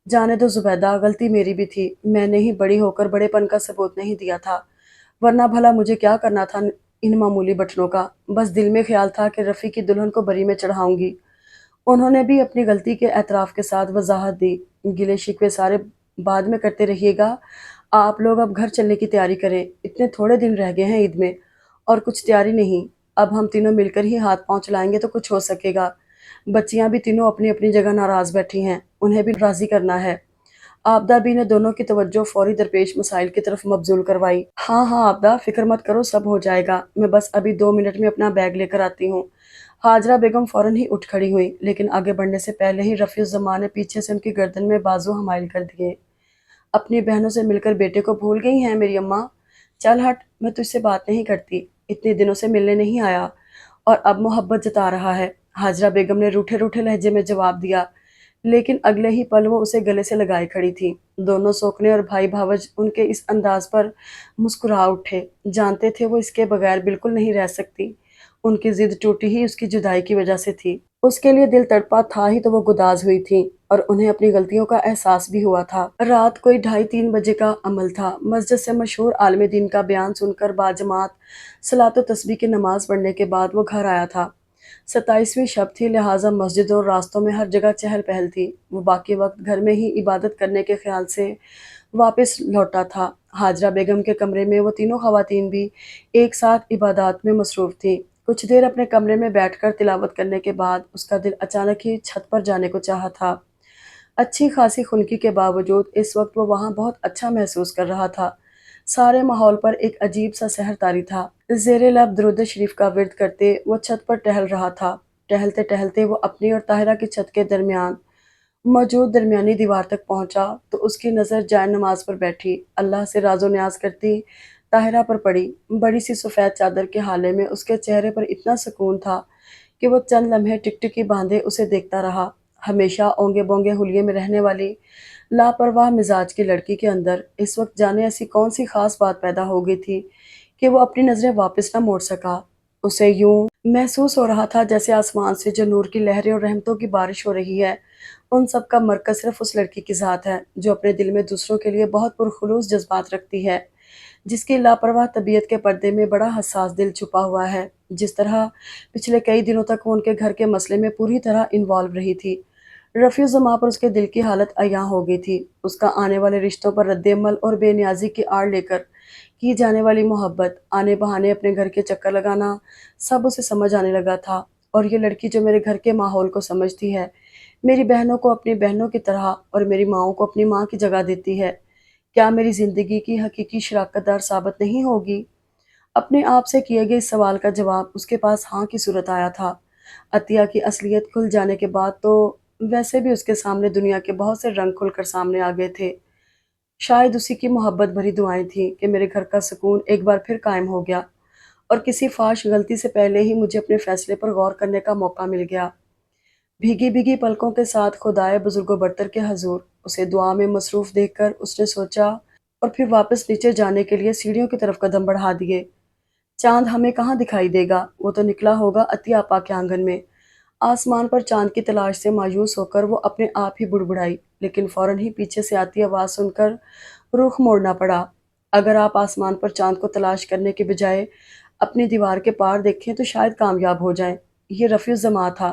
A: جانے دو زبیدہ، غلطی میری بھی تھی، میں نے ہی بڑی ہو کر بڑے پن کا ثبوت نہیں دیا تھا، ورنہ بھلا مجھے کیا کرنا تھا ان معمولی بٹنوں کا؟ بس دل میں خیال تھا کہ رفیع کی دلہن کو بری میں چڑھاؤں گی۔ انہوں نے بھی اپنی غلطی کے اعتراف کے ساتھ وضاحت دی۔ گلے شکوے سارے بعد میں کرتے رہیے گا، آپ لوگ اب گھر چلنے کی تیاری کریں، اتنے تھوڑے دن رہ گئے ہیں عید میں، اور کچھ تیاری نہیں، اب ہم تینوں مل کر ہی ہاتھ پاؤں چلائیں گے تو کچھ ہو سکے گا۔ بچیاں بھی تینوں اپنی اپنی جگہ ناراض بیٹھی ہیں، انہیں بھی راضی کرنا ہے۔ آبدہ بی نے دونوں کی توجہ فوری درپیش مسائل کی طرف مبذول کروائی۔ ہاں ہاں آبدہ، فکر مت کرو، سب ہو جائے گا، میں بس ابھی 2 منٹ میں اپنا بیگ لے کر آتی ہوں۔ حاجرہ بیگم فوراً ہی اٹھ کھڑی ہوئی، لیکن آگے بڑھنے سے پہلے ہی رفیع الزمان نے پیچھے سے ان کی گردن میں بازو حمائل کر دیے۔ اپنی بہنوں سے مل کر بیٹے کو بھول گئی ہیں میری اماں؟ چل ہٹ، میں تجھ سے بات نہیں کرتی، اتنے دنوں سے ملنے نہیں آیا اور اب محبت جتا رہا ہے، حاجرہ بیگم نے روٹھے روٹھے لہجے میں جواب دیا، لیکن اگلے ہی پل وہ اسے گلے سے لگائے کھڑی تھی۔ دونوں سوکنے اور بھائی بھاوج ان کے اس انداز پر مسکرا اٹھے، جانتے تھے وہ اس کے بغیر بالکل نہیں رہ سکتی، ان کی ضد ٹوٹی ہی اس کی جدائی کی وجہ سے تھی۔ اس کے لیے دل تڑپا تھا ہی تو وہ گداز ہوئی تھی، اور انہیں اپنی غلطیوں کا احساس بھی ہوا تھا۔ رات کوئی 2:30 بجے کا عمل تھا۔ مسجد سے مشہور عالم دین کا بیان سن کر باجماعت صلاۃ و تسبیح کی نماز پڑھنے کے بعد وہ گھر آیا تھا۔ 27ویں شب تھی، لہٰذا مسجدوں اور راستوں میں ہر جگہ چہل پہل تھی۔ وہ باقی وقت گھر میں ہی عبادت کرنے کے خیال سے واپس لوٹا تھا۔ حاجرہ بیگم کے کمرے میں وہ تینوں خواتین بھی ایک ساتھ عبادات میں مصروف تھیں۔ کچھ دیر اپنے کمرے میں بیٹھ کر تلاوت کرنے کے بعد اس کا دل اچانک ہی چھت پر جانے کو چاہا تھا۔ اچھی خاصی خنکی کے باوجود اس وقت وہ وہاں بہت اچھا محسوس کر رہا تھا۔ سارے ماحول پر ایک عجیب سا سحر طاری تھا۔ زیر لب درود شریف کا ورد کرتے وہ چھت پر ٹہل رہا تھا۔ ٹہلتے ٹہلتے وہ اپنی اور طاہرہ کی چھت کے درمیان موجود درمیانی دیوار تک پہنچا تو اس کی نظر جائے نماز پر بیٹھی اللہ سے راز و نیاز کرتی طاہرہ پر پڑی۔ بڑی سی سفید چادر کے حالے میں اس کے چہرے پر اتنا سکون تھا کہ وہ چند لمحے ٹکٹکی باندھے اسے دیکھتا رہا۔ ہمیشہ اونگے بونگے حلیے میں رہنے والی لاپرواہ مزاج کی لڑکی کے اندر اس وقت جانے ایسی کون سی خاص بات پیدا ہو گئی تھی کہ وہ اپنی نظریں واپس نہ موڑ سکا۔ اسے یوں محسوس ہو رہا تھا جیسے آسمان سے جو نور کی لہریں اور رحمتوں کی بارش ہو رہی ہے، ان سب کا مرکز صرف اس لڑکی کی ذات ہے جو اپنے دل میں دوسروں کے لیے بہت پرخلوص جذبات رکھتی ہے، جس کی لاپرواہ طبیعت کے پردے میں بڑا حساس دل چھپا ہوا ہے۔ جس طرح پچھلے کئی دنوں تک وہ ان کے گھر کے مسئلے میں پوری طرح انوالو رہی تھی، رفیع الزماں پر اس کے دل کی حالت عیاں ہو گئی تھی۔ اس کا آنے والے رشتوں پر رد عمل اور بے نیازی کی آڑ لے کر کی جانے والی محبت، آنے بہانے اپنے گھر کے چکر لگانا، سب اسے سمجھ آنے لگا تھا۔ اور یہ لڑکی جو میرے گھر کے ماحول کو سمجھتی ہے، میری بہنوں کو اپنی بہنوں کی طرح اور میری ماؤں کو اپنی ماں کی جگہ دیتی ہے، کیا میری زندگی کی حقیقی شراکت دار ثابت نہیں ہوگی؟ اپنے آپ سے کیے گئے اس سوال کا جواب اس کے پاس ہاں کی صورت آیا تھا۔ عطیہ کی اصلیت کھل جانے کے بعد تو ویسے بھی اس کے سامنے دنیا کے بہت سے رنگ کھل کر سامنے آ گئے تھے۔ شاید اسی کی محبت بھری دعائیں تھیں کہ میرے گھر کا سکون ایک بار پھر قائم ہو گیا اور کسی فاش غلطی سے پہلے ہی مجھے اپنے فیصلے پر غور کرنے کا موقع مل گیا۔ بھیگی بھیگی پلکوں کے ساتھ خدائے بزرگ و برتر کے حضور اسے دعا میں مصروف دیکھ کر اس نے سوچا اور پھر واپس نیچے جانے کے لیے سیڑھیوں کی طرف قدم بڑھا دیے۔ چاند ہمیں کہاں دکھائی دے گا؟ وہ تو نکلا ہوگا عطیہ آپا کے آنگن میں۔ آسمان پر چاند کی تلاش سے مایوس ہو کر وہ اپنے آپ ہی بڑبڑائی، لیکن فوراً ہی پیچھے سے آتی آواز سن کر رخ موڑنا پڑا۔ اگر آپ آسمان پر چاند کو تلاش کرنے کے بجائے اپنی دیوار کے پار دیکھیں تو شاید کامیاب ہو جائیں۔ یہ رفیع الزماں تھا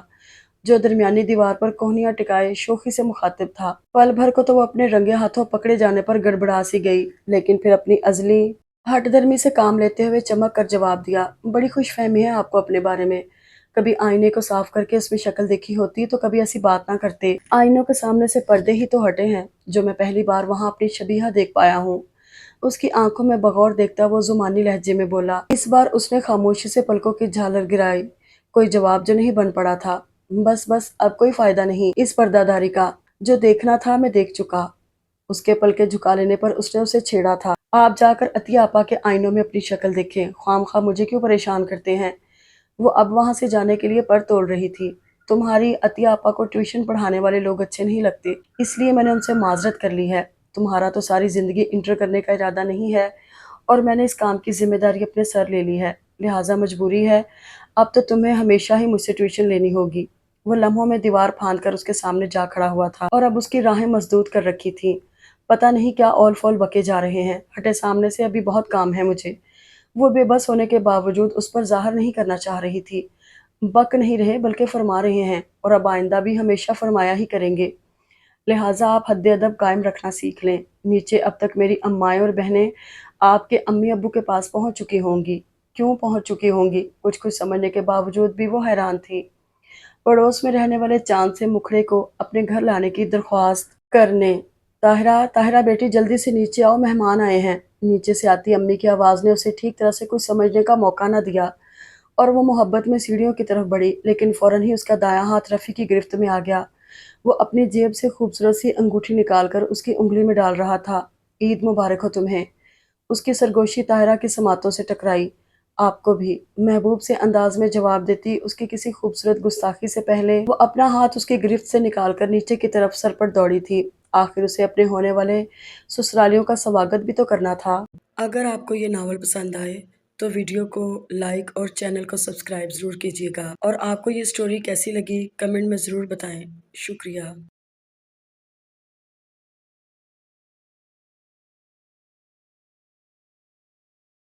A: جو درمیانی دیوار پر کوہنیاں ٹکائے شوخی سے مخاطب تھا۔ پل بھر کو تو وہ اپنے رنگے ہاتھوں پکڑے جانے پر گڑبڑا سی گئی، لیکن پھر اپنی ازلی ہٹ درمی سے کام لیتے ہوئے چمک کر جواب دیا، بڑی خوش فہمی ہے آپ کو اپنے بارے میں۔ کبھی آئینے کو صاف کر کے اس میں شکل دیکھی ہوتی تو کبھی ایسی بات نہ کرتے۔ آئینوں کے سامنے سے پردے ہی تو ہٹے ہیں جو میں پہلی بار وہاں اپنی شبیہہ دیکھ پایا ہوں۔ اس کی آنکھوں میں بغور دیکھتا وہ زمانی لہجے میں بولا۔ اس بار اس نے خاموشی سے پلکوں کی جھالر گرائی، کوئی جواب جو نہیں بن پڑا تھا۔ بس اب کوئی فائدہ نہیں اس پردہ داری کا، جو دیکھنا تھا میں دیکھ چکا۔ اس کے پلکیں جھکا لینے پر اس نے اسے چھیڑا تھا، آپ جا کر عطیہ آپا کے آئینوں میں اپنی شکل دیکھیں، خواہ مخواہ مجھے کیوں پریشان کرتے ہیں؟ وہ اب وہاں سے جانے کے لیے پر تول رہی تھی۔ تمہاری عطیہ آپا کو ٹیوشن پڑھانے والے لوگ اچھے نہیں لگتے، اس لیے میں نے ان سے معذرت کر لی ہے۔ تمہارا تو ساری زندگی انٹر کرنے کا ارادہ نہیں ہے اور میں نے اس کام کی ذمہ داری اپنے سر لے لی ہے، لہٰذا مجبوری ہے، اب تو تمہیں ہمیشہ ہی مجھ سے ٹیوشن لینی ہوگی۔ وہ لمحوں میں دیوار پھاند کر اس کے سامنے جا کھڑا ہوا تھا اور اب اس کی راہیں مسدود کر رکھی تھیں۔ پتہ نہیں کیا اول فول بکے جا رہے ہیں، ہٹے سامنے سے، ابھی بہت کام ہے مجھے۔ وہ بے بس ہونے کے باوجود اس پر ظاہر نہیں کرنا چاہ رہی تھی۔ بک نہیں رہے بلکہ فرما رہے ہیں، اور اب آئندہ بھی ہمیشہ فرمایا ہی کریں گے، لہٰذا آپ حد ادب قائم رکھنا سیکھ لیں۔ نیچے اب تک میری امائیں اور بہنیں آپ کے امی ابو کے پاس پہنچ چکی ہوں گی۔ کیوں پہنچ چکی ہوں گی؟ کچھ سمجھنے کے باوجود بھی وہ حیران تھی۔ پڑوس میں رہنے والے چاند سے مکھڑے کو اپنے گھر لانے کی درخواست کرنے۔ طاہرہ بیٹی جلدی سے نیچے آؤ، مہمان آئے ہیں۔ نیچے سے آتی امی کی آواز نے اسے ٹھیک طرح سے کچھ سمجھنے کا موقع نہ دیا اور وہ محبت میں سیڑھیوں کی طرف بڑھی، لیکن فوراً ہی اس کا دایاں ہاتھ رفیع کی گرفت میں آ گیا۔ وہ اپنی جیب سے خوبصورت سی انگوٹھی نکال کر اس کی انگلی میں ڈال رہا تھا۔ عید مبارک ہو تمہیں۔ اس کی سرگوشی طاہرہ کی سماعتوں سے ٹکرائی۔ آپ کو بھی، محبوب سے انداز میں جواب دیتی اس کی کسی خوبصورت گستاخی سے پہلے وہ اپنا ہاتھ اس کی گرفت سے نکال کر نیچے کی طرف سر پر دوڑی تھی۔ آخر اسے اپنے ہونے والے سسرالیوں کا سواگت بھی تو کرنا تھا۔ اگر آپ کو یہ ناول پسند آئے تو ویڈیو کو لائک اور چینل کو سبسکرائب ضرور کیجیے گا، اور آپ کو یہ سٹوری کیسی لگی کمنٹ میں ضرور بتائیں۔ شکریہ۔